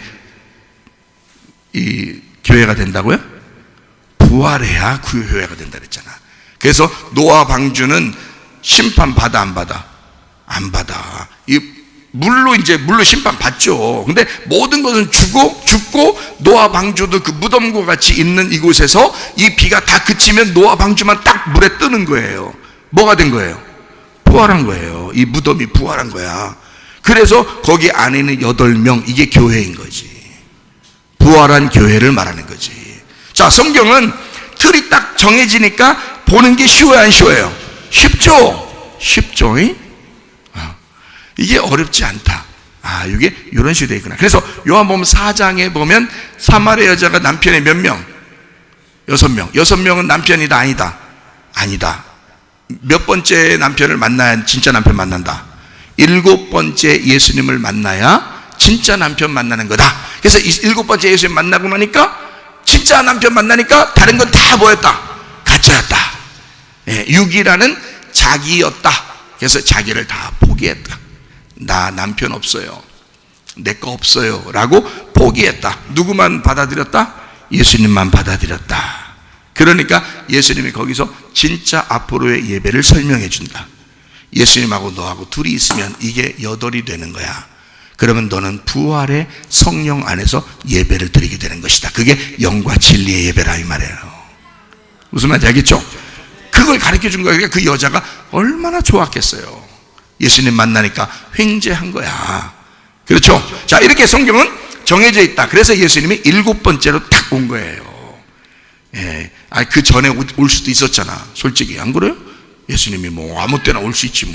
이 교회가 된다고요? 부활해야 교회가 된다 그랬잖아. 그래서 노아 방주는 심판 받아 안 받아? 안 받아. 이 물로 심판 받죠. 근데 모든 것은 죽고 노아 방주도 그 무덤과 같이 있는 이곳에서 이 비가 다 그치면 노아 방주만 딱 물에 뜨는 거예요. 뭐가 된 거예요? 부활한 거예요. 이 무덤이 부활한 거야. 그래서 거기 안에 있는 8명, 이게 교회인 거지. 부활한 교회를 말하는 거지. 자, 성경은 틀이 딱 정해지니까 보는 게 쉬워요, 안 쉬워요? 쉽죠? 이게 어렵지 않다. 이게 이런 식으로 되어 있구나. 그래서 요한복음 4장에 보면 사마리아 여자가 남편의 몇 명? 6명. 6명은 남편이다, 아니다? 아니다. 몇 번째 남편을 만나야 진짜 남편 만난다? 7번째 예수님을 만나야 진짜 남편 만나는 거다. 그래서 7번째 예수님 만나고 나니까 진짜 남편 만나니까 다른 건 다 뭐였다? 가짜였다. 육이라는 자기였다. 그래서 자기를 다 포기했다. 나 남편 없어요. 내 거 없어요. 라고 포기했다. 누구만 받아들였다? 예수님만 받아들였다. 그러니까 예수님이 거기서 진짜 앞으로의 예배를 설명해 준다. 예수님하고 너하고 둘이 있으면 이게 8이 되는 거야. 그러면 너는 부활의 성령 안에서 예배를 드리게 되는 것이다. 그게 영과 진리의 예배라 이 말이에요. 무슨 말인지 알겠죠? 그걸 가르쳐 준 거야. 그 여자가 얼마나 좋았겠어요. 예수님 만나니까 횡재한 거야. 그렇죠? 자, 이렇게 성경은 정해져 있다. 그래서 예수님이 7번째로 딱 온 거예요. 그 전에 올 수도 있었잖아. 솔직히 안 그래요? 예수님이 아무 때나 올 수 있지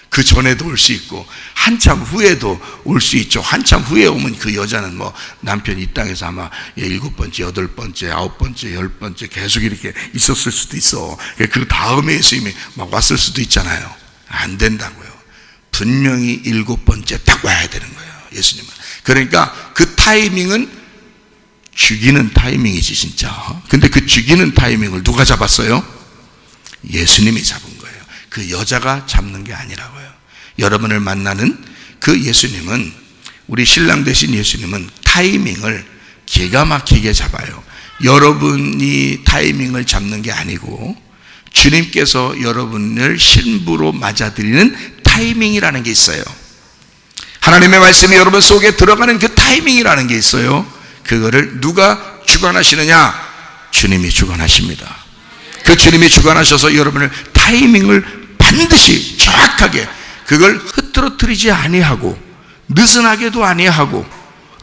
그 전에도 올 수 있고 한참 후에도 올 수 있죠. 한참 후에 오면 그 여자는 남편이 이 땅에서 아마 7번째, 8번째, 9번째, 10번째 계속 이렇게 있었을 수도 있어. 그 다음에 예수님이 왔을 수도 있잖아요. 안 된다고요. 분명히 7번째 딱 와야 되는 거예요. 예수님은. 그러니까 그 타이밍은 죽이는 타이밍이지 진짜. 근데 그 죽이는 타이밍을 누가 잡았어요? 예수님이 잡은 거예요. 그 여자가 잡는 게 아니라고요. 여러분을 만나는 그 예수님은, 우리 신랑 되신 예수님은 타이밍을 기가 막히게 잡아요. 여러분이 타이밍을 잡는 게 아니고 주님께서 여러분을 신부로 맞아들이는 타이밍이라는 게 있어요. 하나님의 말씀이 여러분 속에 들어가는 그 타이밍이라는 게 있어요. 그거를 누가 주관하시느냐? 주님이 주관하십니다. 그 주님이 주관하셔서 여러분을 타이밍을 반드시 정확하게, 그걸 흐트러뜨리지 아니하고 느슨하게도 아니하고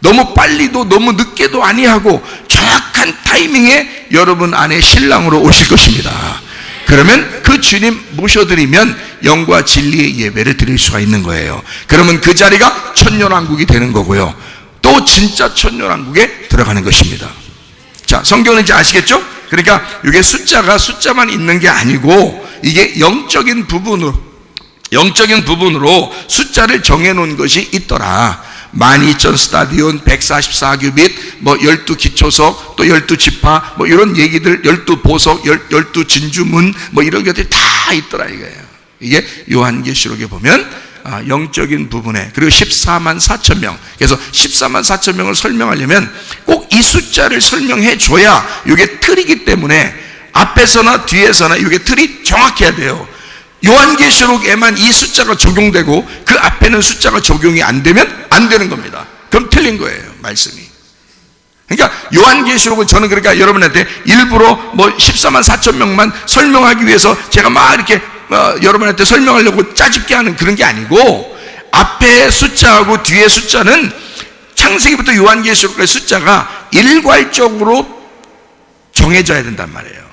너무 빨리도 너무 늦게도 아니하고 정확한 타이밍에 여러분 안에 신랑으로 오실 것입니다. 그러면 그 주님 모셔드리면 영과 진리의 예배를 드릴 수가 있는 거예요. 그러면 그 자리가 천년왕국이 되는 거고요. 또 진짜 천년왕국에 들어가는 것입니다. 자, 성경은 이제 아시겠죠? 그러니까 이게 숫자만 있는 게 아니고 이게 영적인 부분으로 숫자를 정해놓은 것이 있더라. 12,000 스타디온, 144규빗, 12기초석, 또 12지파, 이런 얘기들, 12보석, 12진주문, 이런 것들이 다 있더라 이거예요. 이게 요한계시록에 보면 영적인 부분에, 그리고 14만 4천 명. 그래서 14만 4천 명을 설명하려면 꼭 이 숫자를 설명해 줘야 이게 틀이기 때문에 앞에서나 뒤에서나 이게 틀이 정확해야 돼요. 요한계시록에만 이 숫자가 적용되고 그 앞에는 숫자가 적용이 안 되면 안 되는 겁니다. 그럼 틀린 거예요, 말씀이. 그러니까 요한계시록은 저는 그러니까 여러분한테 일부러 14만 4천 명만 설명하기 위해서 제가 막 이렇게 여러분한테 설명하려고 짜집게 하는 그런 게 아니고, 앞에 숫자하고 뒤에 숫자는 창세기부터 요한계시록까지 숫자가 일괄적으로 정해져야 된단 말이에요.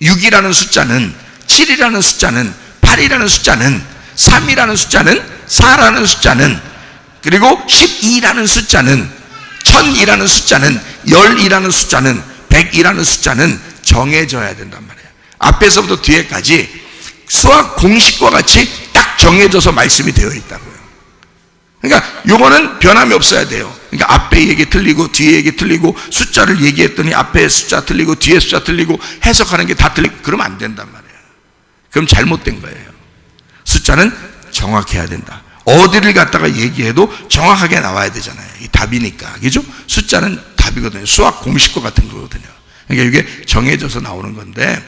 6이라는 숫자는, 7이라는 숫자는, 8이라는 숫자는, 3이라는 숫자는, 4라는 숫자는, 그리고 12라는 숫자는, 1000이라는 숫자는, 10이라는 숫자는, 100이라는 숫자는 정해져야 된단 말이에요. 앞에서부터 뒤에까지 수학 공식과 같이 딱 정해져서 말씀이 되어 있다고요. 그러니까 요거는 변함이 없어야 돼요. 그러니까 앞에 얘기 틀리고 뒤에 얘기 틀리고, 숫자를 얘기했더니 앞에 숫자 틀리고 뒤에 숫자 틀리고 해석하는 게 다 틀리고, 그러면 안 된단 말이에요. 그럼 잘못된 거예요. 숫자는 정확해야 된다. 어디를 갖다가 얘기해도 정확하게 나와야 되잖아요. 이 답이니까. 그죠? 숫자는 답이거든요. 수학 공식과 같은 거거든요. 그러니까 이게 정해져서 나오는 건데,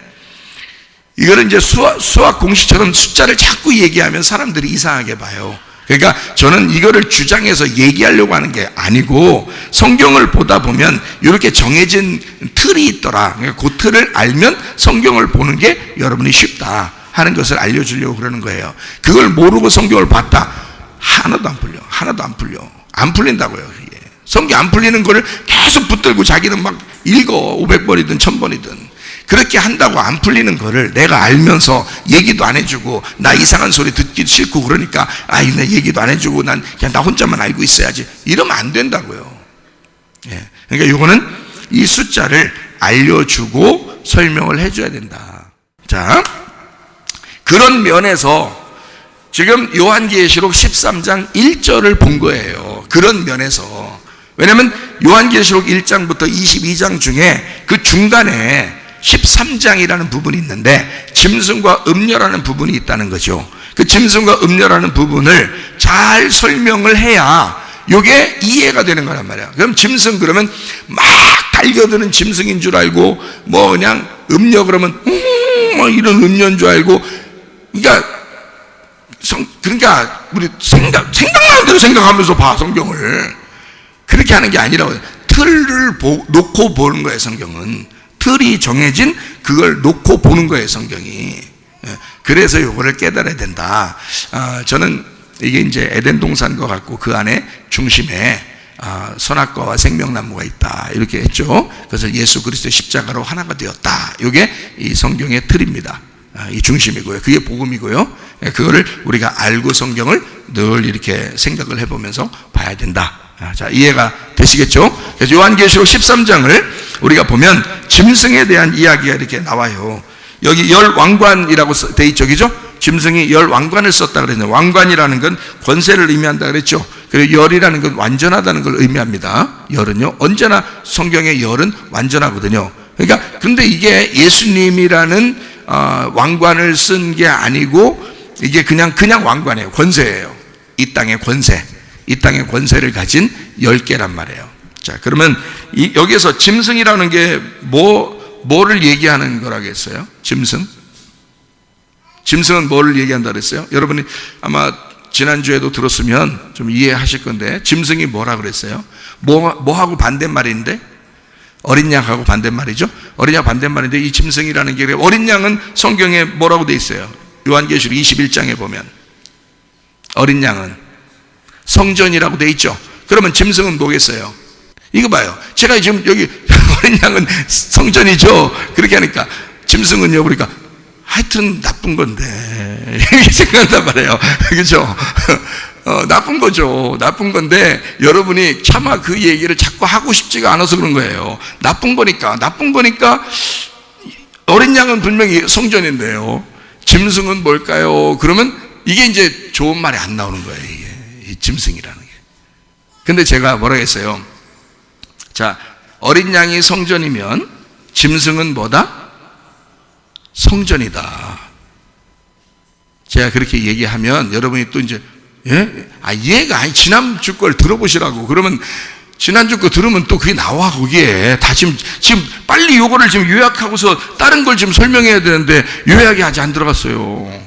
이거는 이제 수학 공식처럼 숫자를 자꾸 얘기하면 사람들이 이상하게 봐요. 그러니까 저는 이거를 주장해서 얘기하려고 하는 게 아니고, 성경을 보다 보면 이렇게 정해진 틀이 있더라. 그러니까 그 틀을 알면 성경을 보는 게 여러분이 쉽다 하는 것을 알려주려고 그러는 거예요. 그걸 모르고 성경을 봤다, 하나도 안 풀려. 하나도 안 풀려. 안 풀린다고요. 이게. 성경 안 풀리는 거를 계속 붙들고 자기는 막 읽어. 500번이든 1000번이든. 그렇게 한다고 안 풀리는 거를 내가 알면서 얘기도 안 해주고, 나 이상한 소리 듣기 싫고 그러니까 나 얘기도 안 해주고 난 그냥 나 혼자만 알고 있어야지, 이러면 안 된다고요. 예. 그러니까 이거는 이 숫자를 알려주고 설명을 해줘야 된다. 자, 그런 면에서 지금 요한계시록 13장 1절을 본 거예요. 그런 면에서. 왜냐하면 요한계시록 1장부터 22장 중에 그 중간에 13장이라는 부분이 있는데 짐승과 음녀라는 부분이 있다는 거죠. 그 짐승과 음녀라는 부분을 잘 설명을 해야 이게 이해가 되는 거란 말이야. 그럼 짐승 그러면 막 달겨드는 짐승인 줄 알고, 뭐 그냥 음녀 그러면 뭐 이런 음녀인 줄 알고, 그러니까 우리 생각나는 대로 생각하면서 봐, 성경을. 그렇게 하는 게 아니라고. 틀을 놓고 보는 거예요, 성경은. 틀이 정해진 그걸 놓고 보는 거예요, 성경이. 그래서 이거를 깨달아야 된다. 저는 이게 이제 에덴 동산과 같고 그 안에 중심에 선악과와 생명나무가 있다, 이렇게 했죠. 그래서 예수 그리스도의 십자가로 하나가 되었다. 이게 이 성경의 틀입니다. 이 중심이고요. 그게 복음이고요. 그거를 우리가 알고 성경을 늘 이렇게 생각을 해보면서 봐야 된다. 자, 이해가 되시겠죠? 그래서 요한계시록 13장을 우리가 보면 짐승에 대한 이야기가 이렇게 나와요. 여기 열 왕관이라고 돼 있죠, 그죠? 짐승이 열 왕관을 썼다 그랬는데, 왕관이라는 건 권세를 의미한다 그랬죠. 그리고 열이라는 건 완전하다는 걸 의미합니다. 열은요, 언제나 성경의 열은 완전하거든요. 그러니까 근데 이게 예수님이라는 왕관을 쓴 게 아니고, 이게 그냥 왕관이에요. 권세예요. 이 땅의 권세. 이 땅의 권세를 가진 10개란 말이에요. 자, 그러면 여기서 짐승이라는 게 뭐를 얘기하는 거라겠어요? 짐승은 뭐를 얘기한다 그랬어요? 여러분이 아마 지난주에도 들었으면 좀 이해하실 건데, 짐승이 뭐라 그랬어요? 뭐하고 반대말인데? 어린 양하고 반대말이죠? 어린 양 반대말인데, 이 짐승이라는 게, 어린 양은 성경에 뭐라고 돼 있어요? 요한계시록 21장에 보면 어린 양은 성전이라고 돼 있죠. 그러면 짐승은 뭐겠어요? 이거 봐요. 제가 지금 여기 어린 양은 성전이죠. 그렇게 하니까 짐승은요, 그러니까 하여튼 나쁜 건데 이렇게 생각한단 말이에요. 그렇죠? 나쁜 거죠. 나쁜 건데 여러분이 차마 그 얘기를 자꾸 하고 싶지가 않아서 그런 거예요. 나쁜 거니까 어린 양은 분명히 성전인데요, 짐승은 뭘까요? 그러면 이게 이제 좋은 말이 안 나오는 거예요, 이게. 이 짐승이라는 게. 근데 제가 뭐라 했어요? 자, 어린 양이 성전이면 짐승은 뭐다? 성전이다. 제가 그렇게 얘기하면 여러분이 또 이제, 이해가 아니, 지난주 걸 들어보시라고. 그러면 지난주 거 들으면 또 그게 나와, 거기에. 다 지금 빨리 요거를 지금 요약하고서 다른 걸 지금 설명해야 되는데 요약이 아직 안 들어갔어요.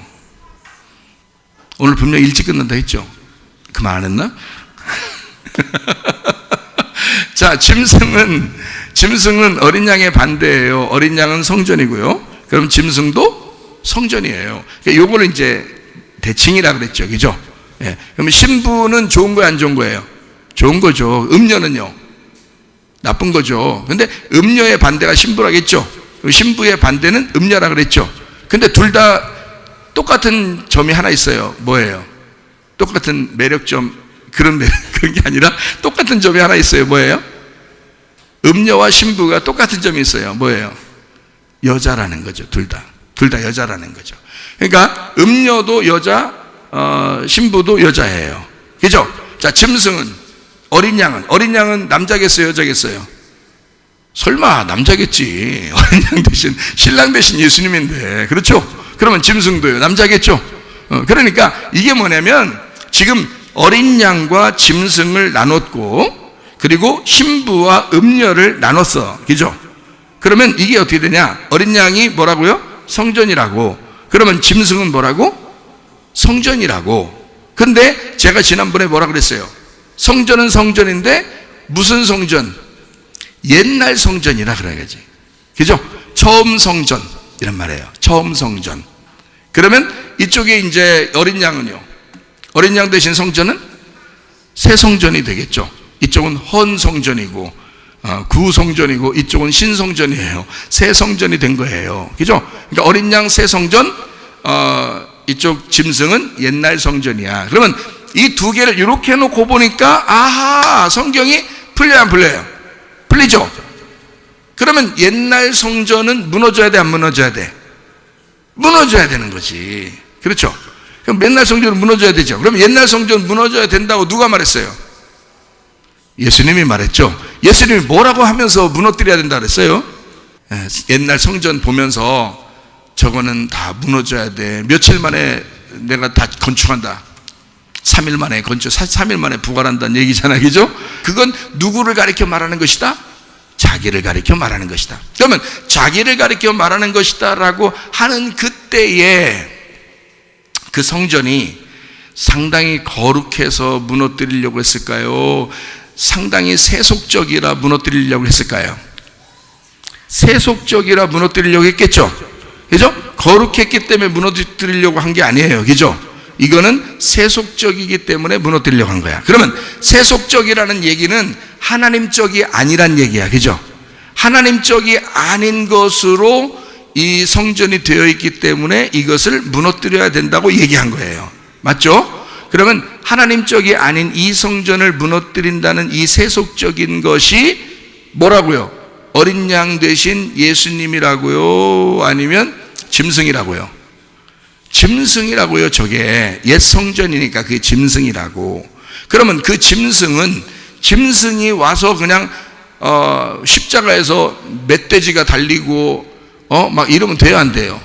오늘 분명 일찍 끝난다 했죠? 그만 안 했나? 자, 짐승은 어린 양의 반대예요. 어린 양은 성전이고요. 그럼 짐승도 성전이에요. 요거를 이제 대칭이라 그랬죠, 그죠? 예. 그러면 신부는 좋은 거예요, 안 좋은 거예요? 좋은 거죠. 음녀는요, 나쁜 거죠. 근데 음녀의 반대가 신부라겠죠? 신부의 반대는 음녀라 그랬죠. 근데 둘 다 똑같은 점이 하나 있어요. 뭐예요? 똑같은 매력점, 그런 게 아니라 똑같은 점이 하나 있어요. 뭐예요? 음녀와 신부가 똑같은 점이 있어요. 뭐예요? 여자라는 거죠. 둘 다 여자라는 거죠. 그러니까 음녀도 여자, 신부도 여자예요. 그죠? 자, 짐승은, 어린 양은 남자겠어요, 여자겠어요? 설마 남자겠지. 어린 양 대신 신랑 대신 예수님인데, 그렇죠? 그러면 짐승도요, 남자겠죠? 그러니까 이게 뭐냐면 지금 어린 양과 짐승을 나눴고, 그리고 신부와 음녀를 나눴어. 그죠? 그러면 이게 어떻게 되냐? 어린 양이 뭐라고요? 성전이라고. 그러면 짐승은 뭐라고? 성전이라고. 근데 제가 지난번에 뭐라 그랬어요? 성전은 성전인데 무슨 성전? 옛날 성전이라 그래야지. 그죠? 처음 성전 이런 말이에요. 처음 성전. 그러면 이쪽에 이제 어린 양은요, 어린 양 대신 성전은 새 성전이 되겠죠. 이쪽은 헌 성전이고 구성전이고 이쪽은 신성전이에요. 새 성전이 된 거예요. 그죠? 그러니까 어린 양 새 성전, 이쪽 짐승은 옛날 성전이야. 그러면 이 두 개를 이렇게 해놓고 보니까 아하, 성경이 풀려요, 안 풀려요? 풀리죠? 그러면 옛날 성전은 무너져야 돼, 안 무너져야 돼? 무너져야 되는 거지. 그렇죠? 그럼 옛날 성전은 무너져야 되죠. 그럼 옛날 성전 무너져야 된다고 누가 말했어요? 예수님이 말했죠. 예수님이 뭐라고 하면서 무너뜨려야 된다 그랬어요? 옛날 성전 보면서 저거는 다 무너져야 돼. 며칠 만에 내가 다 건축한다. 3일 만에 건축, 3일 만에 부활한다는 얘기잖아요. 그죠? 그건 누구를 가리켜 말하는 것이다? 자기를 가리켜 말하는 것이다. 그러면 자기를 가리켜 말하는 것이다 라고 하는 그때에 그 성전이 상당히 거룩해서 무너뜨리려고 했을까요? 상당히 세속적이라 무너뜨리려고 했을까요? 세속적이라 무너뜨리려고 했겠죠? 그죠? 거룩했기 때문에 무너뜨리려고 한 게 아니에요. 그죠? 이거는 세속적이기 때문에 무너뜨리려고 한 거야. 그러면 세속적이라는 얘기는 하나님적이 아니란 얘기야. 그죠? 하나님적이 아닌 것으로 이 성전이 되어 있기 때문에 이것을 무너뜨려야 된다고 얘기한 거예요. 맞죠? 그러면 하나님적이 아닌 이 성전을 무너뜨린다는 이 세속적인 것이 뭐라고요? 어린 양 대신 예수님이라고요? 아니면 짐승이라고요? 짐승이라고요. 저게 옛 성전이니까 그게 짐승이라고. 그러면 그 짐승이 와서 그냥 십자가에서 멧돼지가 달리고 막 이러면 돼요, 안 돼요?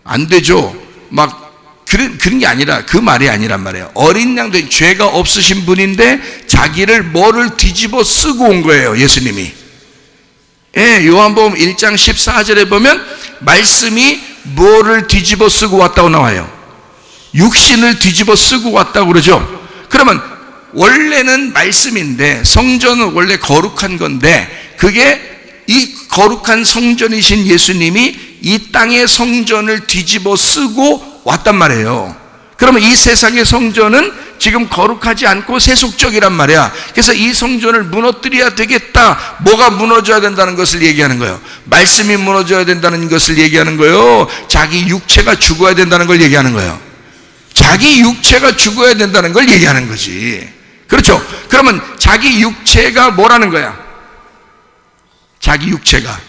안 되죠. 막 그런 게 아니라, 그 말이 아니란 말이에요. 어린 양도 죄가 없으신 분인데 자기를 뭐를 뒤집어 쓰고 온 거예요, 예수님이. 예, 요한복음 1장 14절에 보면 말씀이 뭐를 뒤집어 쓰고 왔다고 나와요? 육신을 뒤집어 쓰고 왔다고 그러죠. 그러면 원래는 말씀인데, 성전은 원래 거룩한 건데, 그게 이 거룩한 성전이신 예수님이 이 땅의 성전을 뒤집어 쓰고 왔단 말이에요. 그러면 이 세상의 성전은 지금 거룩하지 않고 세속적이란 말이야. 그래서 이 성전을 무너뜨려야 되겠다. 뭐가 무너져야 된다는 것을 얘기하는 거예요. 말씀이 무너져야 된다는 것을 얘기하는 거예요. 자기 육체가 죽어야 된다는 걸 얘기하는 거예요. 자기 육체가 죽어야 된다는 걸 얘기하는 거지. 그렇죠? 그러면 자기 육체가 뭐라는 거야? 자기 육체가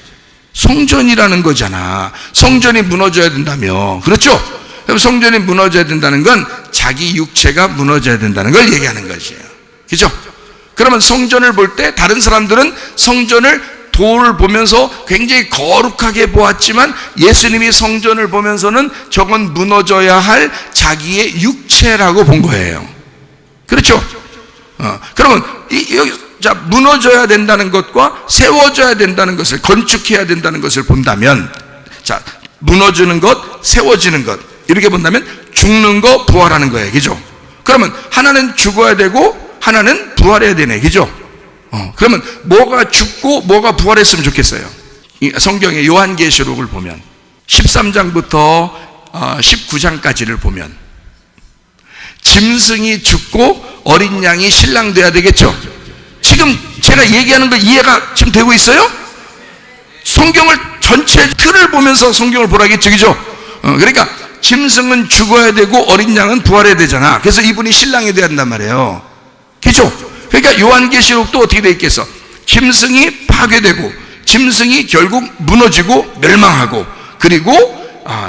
성전이라는 거잖아. 성전이 무너져야 된다며. 그렇죠? 그럼 성전이 무너져야 된다는 건 자기 육체가 무너져야 된다는 걸 얘기하는 것이에요. 그죠? 그러면 성전을 볼 때 다른 사람들은 성전을 돌을 보면서 굉장히 거룩하게 보았지만 예수님이 성전을 보면서는 저건 무너져야 할 자기의 육체라고 본 거예요. 그렇죠? 그러면 자, 무너져야 된다는 것과 세워져야 된다는 것을, 건축해야 된다는 것을 본다면, 자, 무너지는 것, 세워지는 것, 이렇게 본다면 죽는 거, 부활하는 거예요. 그죠? 그러면 하나는 죽어야 되고 하나는 부활해야 되네. 그죠? 그러면 뭐가 죽고 뭐가 부활했으면 좋겠어요? 성경의 요한계시록을 보면 13장부터 19장까지를 보면 짐승이 죽고 어린 양이 신랑 돼야 되겠죠? 지금 제가 얘기하는 거 이해가 지금 되고 있어요? 성경을 전체 틀을 보면서 성경을 보라겠죠, 그죠? 그러니까 짐승은 죽어야 되고 어린 양은 부활해야 되잖아. 그래서 이분이 신랑이 돼야 한단 말이에요, 그죠? 그러니까 요한계시록도 어떻게 돼 있겠어? 짐승이 파괴되고 짐승이 결국 무너지고 멸망하고, 그리고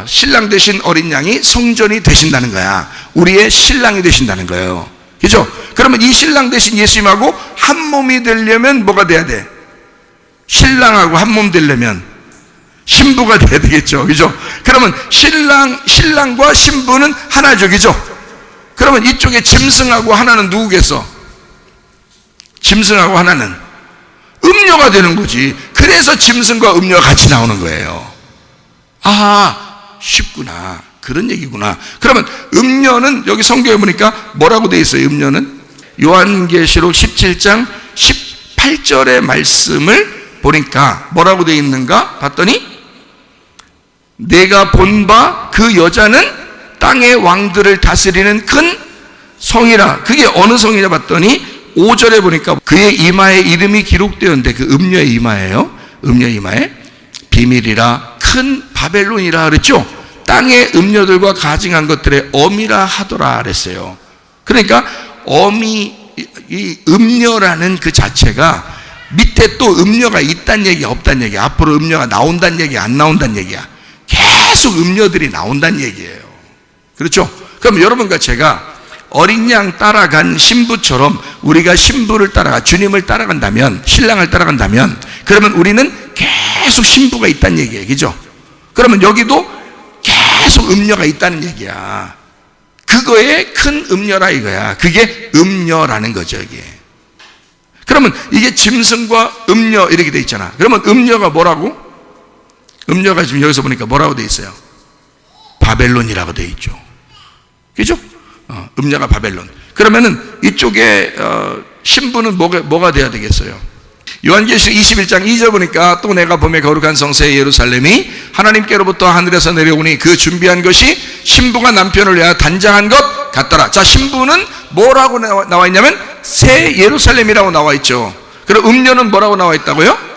신랑 되신 어린 양이 성전이 되신다는 거야. 우리의 신랑이 되신다는 거예요, 그죠? 그러면 이 신랑 되신 예수님하고 한 몸이 되려면 뭐가 돼야 돼? 신랑하고 한 몸 되려면 신부가 돼야 되겠죠, 그죠? 그러면 신랑과 신부는 하나죠, 그죠? 그러면 이쪽에 짐승하고 하나는 누구겠어? 짐승하고 하나는 음녀가 되는 거지. 그래서 짐승과 음녀가 같이 나오는 거예요. 쉽구나, 그런 얘기구나. 그러면 음녀는 여기 성경에 보니까 뭐라고 돼 있어요? 음녀는 요한계시록 17장 18절의 말씀을 보니까 뭐라고 돼 있는가 봤더니, 내가 본 바 그 여자는 땅의 왕들을 다스리는 큰 성이라. 그게 어느 성이냐 봤더니 5절에 보니까 그의 이마에 이름이 기록되었는데, 그 음녀의 이마예요. 음녀의 이마에 비밀이라 큰 바벨론이라 그랬죠. 땅의 음녀들과 가증한 것들의 어미라 하더라 그랬어요. 그러니까 어미, 이 음녀라는 그 자체가 밑에 또 음녀가 있다는 얘기야, 없다는 얘기야? 앞으로 음녀가 나온다는 얘기야, 안 나온다는 얘기야? 계속 음녀들이 나온다는 얘기예요, 그렇죠? 그럼 여러분과 제가 어린 양 따라간 신부처럼 우리가 신부를 따라가 주님을 따라간다면, 신랑을 따라간다면, 그러면 우리는 계속 신부가 있다는 얘기예요, 그죠? 그러면 여기도 계속 음녀가 있다는 얘기야. 그거에 큰 음녀라 이거야. 그게 음녀라는 거죠, 이게. 그러면 이게 짐승과 음녀 이렇게 돼 있잖아. 그러면 음녀가 뭐라고? 음녀가 지금 여기서 보니까 뭐라고 돼 있어요? 바벨론이라고 돼 있죠, 그죠? 음녀가 바벨론. 그러면은 이쪽에 신부는 뭐가 돼야 되겠어요? 요한계시록 21장 2절 보니까, 또 내가 봄에 거룩한 성새 예루살렘이 하나님께로부터 하늘에서 내려오니 그 준비한 것이 신부가 남편을 위하여 단장한 것 같더라. 자, 신부는 뭐라고 나와 있냐면 새 예루살렘이라고 나와 있죠. 그럼 음녀는 뭐라고 나와 있다고요?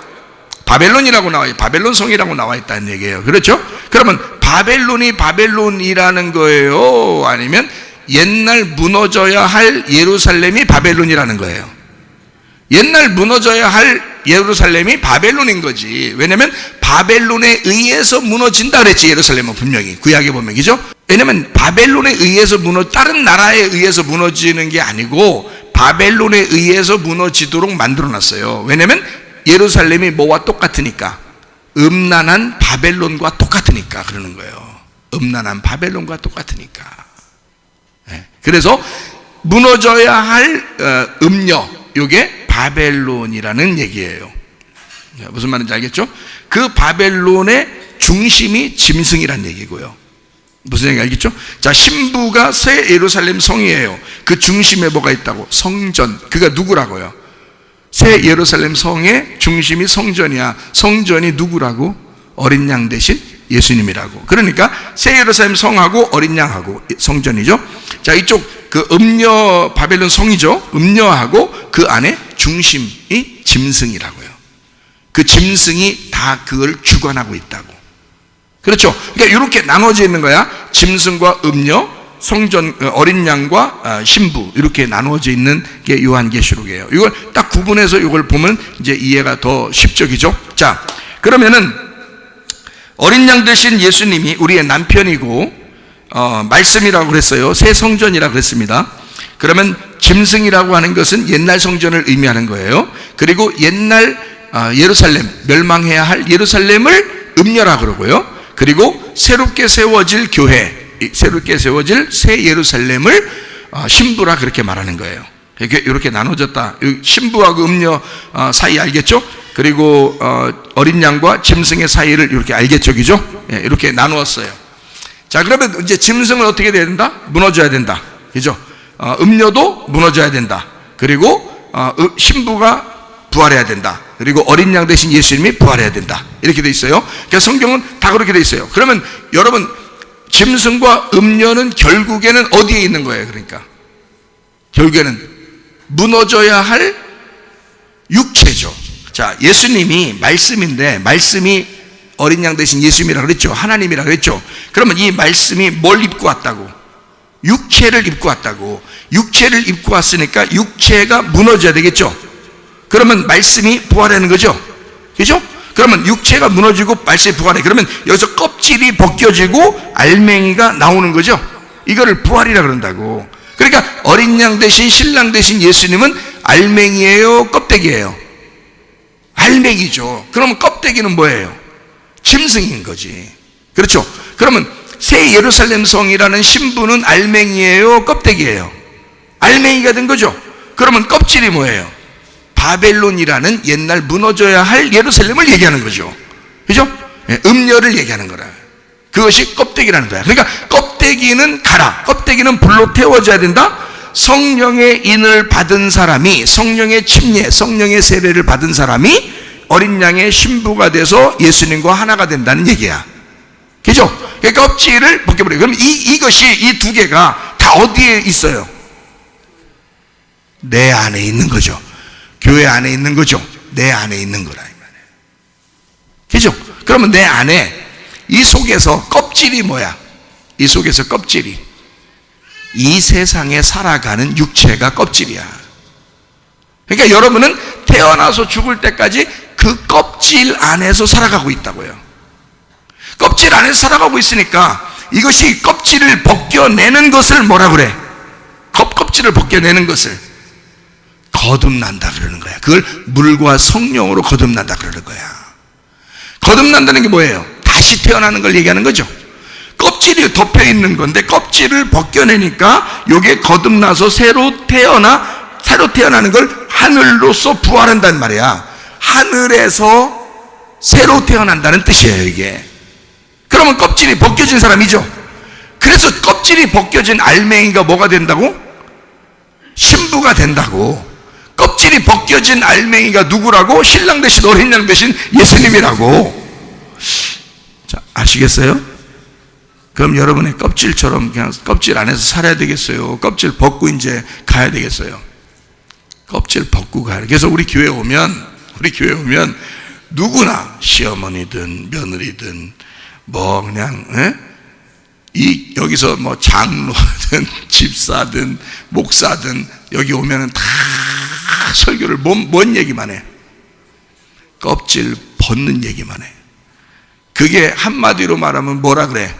바벨론이라고 나와 있어요. 바벨론 성이라고 나와 있다는 얘기예요, 그렇죠? 그러면 바벨론이 바벨론이라는 거예요, 아니면 옛날 무너져야 할 예루살렘이 바벨론이라는 거예요? 옛날 무너져야 할 예루살렘이 바벨론인 거지. 왜냐면 바벨론에 의해서 무너진다 그랬지, 예루살렘은 분명히 구약에 보면, 그죠? 왜냐면 바벨론에 의해서 다른 나라에 의해서 무너지는 게 아니고 바벨론에 의해서 무너지도록 만들어놨어요. 왜냐면 예루살렘이 뭐와 똑같으니까, 음란한 바벨론과 똑같으니까 그러는 거예요. 음란한 바벨론과 똑같으니까. 그래서 무너져야 할 음녀, 이게 바벨론이라는 얘기예요. 무슨 말인지 알겠죠? 그 바벨론의 중심이 짐승이란 얘기고요. 무슨 얘기 알겠죠? 자, 신부가 새 예루살렘 성이에요. 그 중심에 뭐가 있다고? 성전. 그가 누구라고요? 새 예루살렘 성의 중심이 성전이야. 성전이 누구라고? 어린 양 대신 예수님이라고. 그러니까 새 예루살렘 성하고 어린 양하고 성전이죠. 자, 이쪽 그 음녀 바벨론 성이죠. 음녀하고 그 안에 중심이 짐승이라고요. 그 짐승이 다 그걸 주관하고 있다고. 그렇죠? 그러니까 이렇게 나눠져 있는 거야. 짐승과 음녀, 성전, 어린 양과 신부, 이렇게 나누어져 있는 게 요한계시록이에요. 이걸 딱 구분해서 이걸 보면 이제 이해가 더 쉽죠, 그죠? 자, 그러면은 어린 양 대신 예수님이 우리의 남편이고 말씀이라고 그랬어요. 새 성전이라고 그랬습니다. 그러면 짐승이라고 하는 것은 옛날 성전을 의미하는 거예요. 그리고 옛날 예루살렘, 멸망해야 할 예루살렘을 음녀라 그러고요. 그리고 새롭게 세워질 교회, 새롭게 세워질 새 예루살렘을 신부라 그렇게 말하는 거예요. 이렇게 나눠졌다. 신부하고 음녀 사이 알겠죠? 그리고 어린 양과 짐승의 사이를 이렇게 알겠죠, 그죠? 이렇게 나누었어요. 자, 그러면 이제 짐승은 어떻게 돼야 된다? 무너져야 된다, 그죠? 음녀도 무너져야 된다. 그리고 신부가 부활해야 된다. 그리고 어린 양 대신 예수님이 부활해야 된다. 이렇게 돼 있어요. 그래서 성경은 다 그렇게 돼 있어요. 그러면 여러분, 짐승과 음녀는 결국에는 어디에 있는 거예요? 그러니까 결국에는 무너져야 할 육체죠. 자, 예수님이 말씀인데, 말씀이 어린 양 대신 예수님이라 그랬죠. 하나님이라 그랬죠. 그러면 이 말씀이 뭘 입고 왔다고? 육체를 입고 왔다고. 육체를 입고 왔으니까 육체가 무너져야 되겠죠. 그러면 말씀이 부활하는 거죠. 그죠? 그러면 육체가 무너지고 말씀이 부활해. 그러면 여기서 껍질이 벗겨지고 알맹이가 나오는 거죠. 이거를 부활이라 그런다고. 그러니까 어린 양 대신 신랑 대신 예수님은 알맹이에요, 껍데기예요? 알맹이죠. 그러면 껍데기는 뭐예요? 짐승인 거지. 그렇죠? 그러면 새 예루살렘 성이라는 신부는 알맹이에요, 껍데기예요? 알맹이가 된 거죠. 그러면 껍질이 뭐예요? 바벨론이라는 옛날 무너져야 할 예루살렘을 얘기하는 거죠. 그죠? 음녀를 얘기하는 거라. 그것이 껍데기라는 거야. 그러니까 껍데기는 가라. 껍데기는 불로 태워져야 된다. 성령의 인을 받은 사람이, 성령의 침례, 성령의 세례를 받은 사람이 어린 양의 신부가 돼서 예수님과 하나가 된다는 얘기야. 그죠? 그러니까 껍질을 벗겨버려요. 그럼 이것이 이 두 개가 다 어디에 있어요? 내 안에 있는 거죠. 교회 안에 있는 거죠. 내 안에 있는 거라 이 말이에요. 그죠? 그러면 내 안에 이 속에서 껍질이 뭐야? 이 속에서 껍질이 이 세상에 살아가는 육체가 껍질이야. 그러니까 여러분은 태어나서 죽을 때까지 그 껍질 안에서 살아가고 있다고요. 껍질 안에서 살아가고 있으니까 이것이 껍질을 벗겨내는 것을 뭐라 그래? 껍질을 벗겨내는 것을 거듭난다 그러는 거야. 그걸 물과 성령으로 거듭난다 그러는 거야. 거듭난다는 게 뭐예요? 다시 태어나는 걸 얘기하는 거죠. 껍질이 덮여 있는 건데 껍질을 벗겨내니까 이게 거듭나서 새로 태어나는 걸 하늘로서 부활한단 말이야. 하늘에서 새로 태어난다는 뜻이에요, 이게. 그러면 껍질이 벗겨진 사람이죠. 그래서 껍질이 벗겨진 알맹이가 뭐가 된다고? 신부가 된다고. 껍질이 벗겨진 알맹이가 누구라고? 신랑 대신 어린 양 대신 예수님이라고. 자, 아시겠어요? 그럼 여러분의 껍질처럼 그냥 껍질 안에서 살아야 되겠어요? 껍질 벗고 이제 가야 되겠어요? 껍질 벗고 가야 돼. 그래서 우리 교회 오면 누구나 시어머니든 며느리든 뭐 그냥 여기서 뭐 장로든 집사든 목사든 여기 오면은 다 설교를 뭔 얘기만 해? 껍질 벗는 얘기만 해. 그게 한마디로 말하면 뭐라 그래?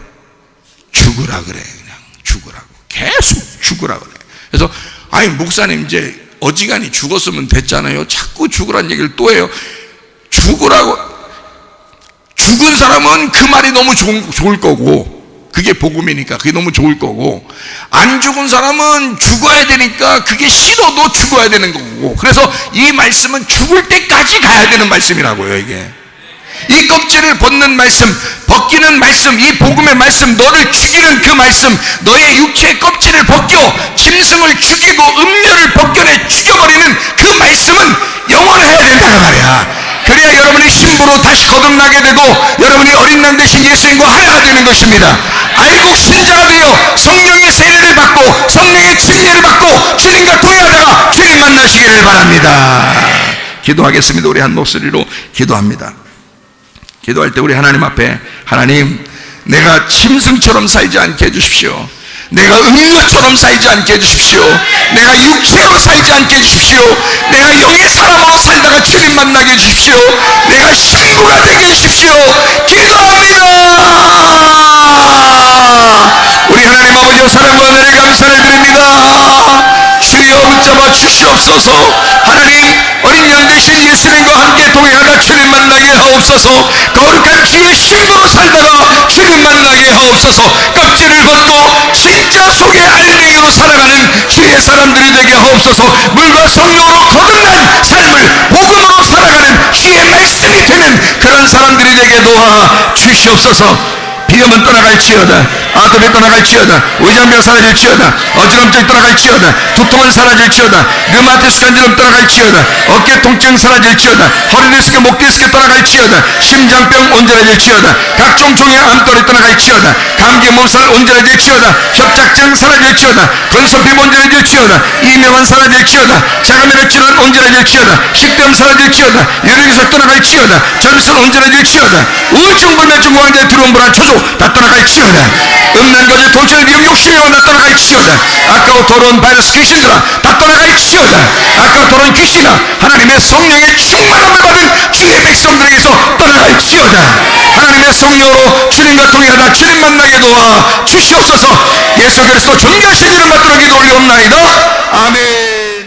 죽으라 그래. 그냥 죽으라고. 계속 죽으라 그래. 그래서 아니 목사님 이제 어지간히 죽었으면 됐잖아요. 자꾸 죽으라는 얘기를 또 해요. 죽으라고. 죽은 사람은 그 말이 너무 좋을 거고, 그게 복음이니까 그게 너무 좋을 거고, 안 죽은 사람은 죽어야 되니까 그게 싫어도 죽어야 되는 거고. 그래서 이 말씀은 죽을 때까지 가야 되는 말씀이라고요. 이게 이 껍질을 벗는 말씀, 벗기는 말씀, 이 복음의 말씀, 너를 죽이는 그 말씀, 너의 육체의 껍질을 벗겨 짐승을 죽이고 음료를 벗겨내 죽여버리는 그 말씀은 영원해야 된다는 말이야. 그래야 여러분이 신부로 다시 거듭나게 되고 여러분이 어린 양 대신 예수님과 하나가 되는 것입니다. 알고 신자가 되어 성령의 세례를 받고 성령의 침례를 받고 주님과 동행하다가 주님 만나시기를 바랍니다. 기도하겠습니다. 우리 한 목소리로 기도합니다. 기도할 때 우리 하나님 앞에, 하나님, 내가 짐승처럼 살지 않게 해주십시오. 내가 음료처럼 살지 않게 해주십시오. 내가 육체로 살지 않게 해주십시오. 내가 영의 사람으로 살다가 주님 만나게 해주십시오. 내가 신부가 되게 해주십시오. 기도합니다. 우리 하나님 아버지의 사랑과 은혜를 감사를 드립니다. 주여 붙잡아 주시옵소서. 하나님, 어린 양 대신 예수님과 함께 동행하다 주님 만나게 하옵소서. 거룩한 주의 신부로 살다가 주님 만나게 하옵소서. 껍질을 벗고 진짜 속의 알맹이로 살아가는 주의 사람들이 되게 하옵소서. 물과 성령으로 거듭난 삶을 복음으로 살아가는 주의 말씀이 되는 그런 사람들이 되게 도와 주시옵소서. 비염은 떠나갈지어다. 아토피 떠나갈지어다. 위장병 사라질지어다. 어지럼증 떠나갈지어다. 두통은 사라질지어다. 류마티스 관절염 떠나갈지어다. 어깨 통증 사라질지어다. 허리 디스크, 목 디스크 떠나갈지어다. 심장병 온전해질지어다. 각종 종의 암돌이 떠나갈지어다. 감기 몸살 온전해질지어다. 협착증 사라질지어다. 건선피부 온전해질지어다. 이명은 사라질지어다. 자가면역 질환 온전해질지어다. 식도염 사라질지어다. 유력에서 떠나갈지어다. 전선 온전해질지어다. 우울증, 불면증, 공황장애, 두려움, 불안, 초조 다 떠나갈지어다. 음란거제, 돌출, 미움, 욕심의 영혼 다 떠나갈지어다. 아까워 더러운 바이러스 귀신들아 다 떠나갈지어다. 아까워 더러운 귀신아, 하나님의 성령의 충만함을 받은 주의 백성들에게서 떠나갈지어다. 하나님의 성령으로 주님과 동행하다 주님 만나게 도와 주시옵소서. 예수 그리스도 존귀하신 이름 받들어 기도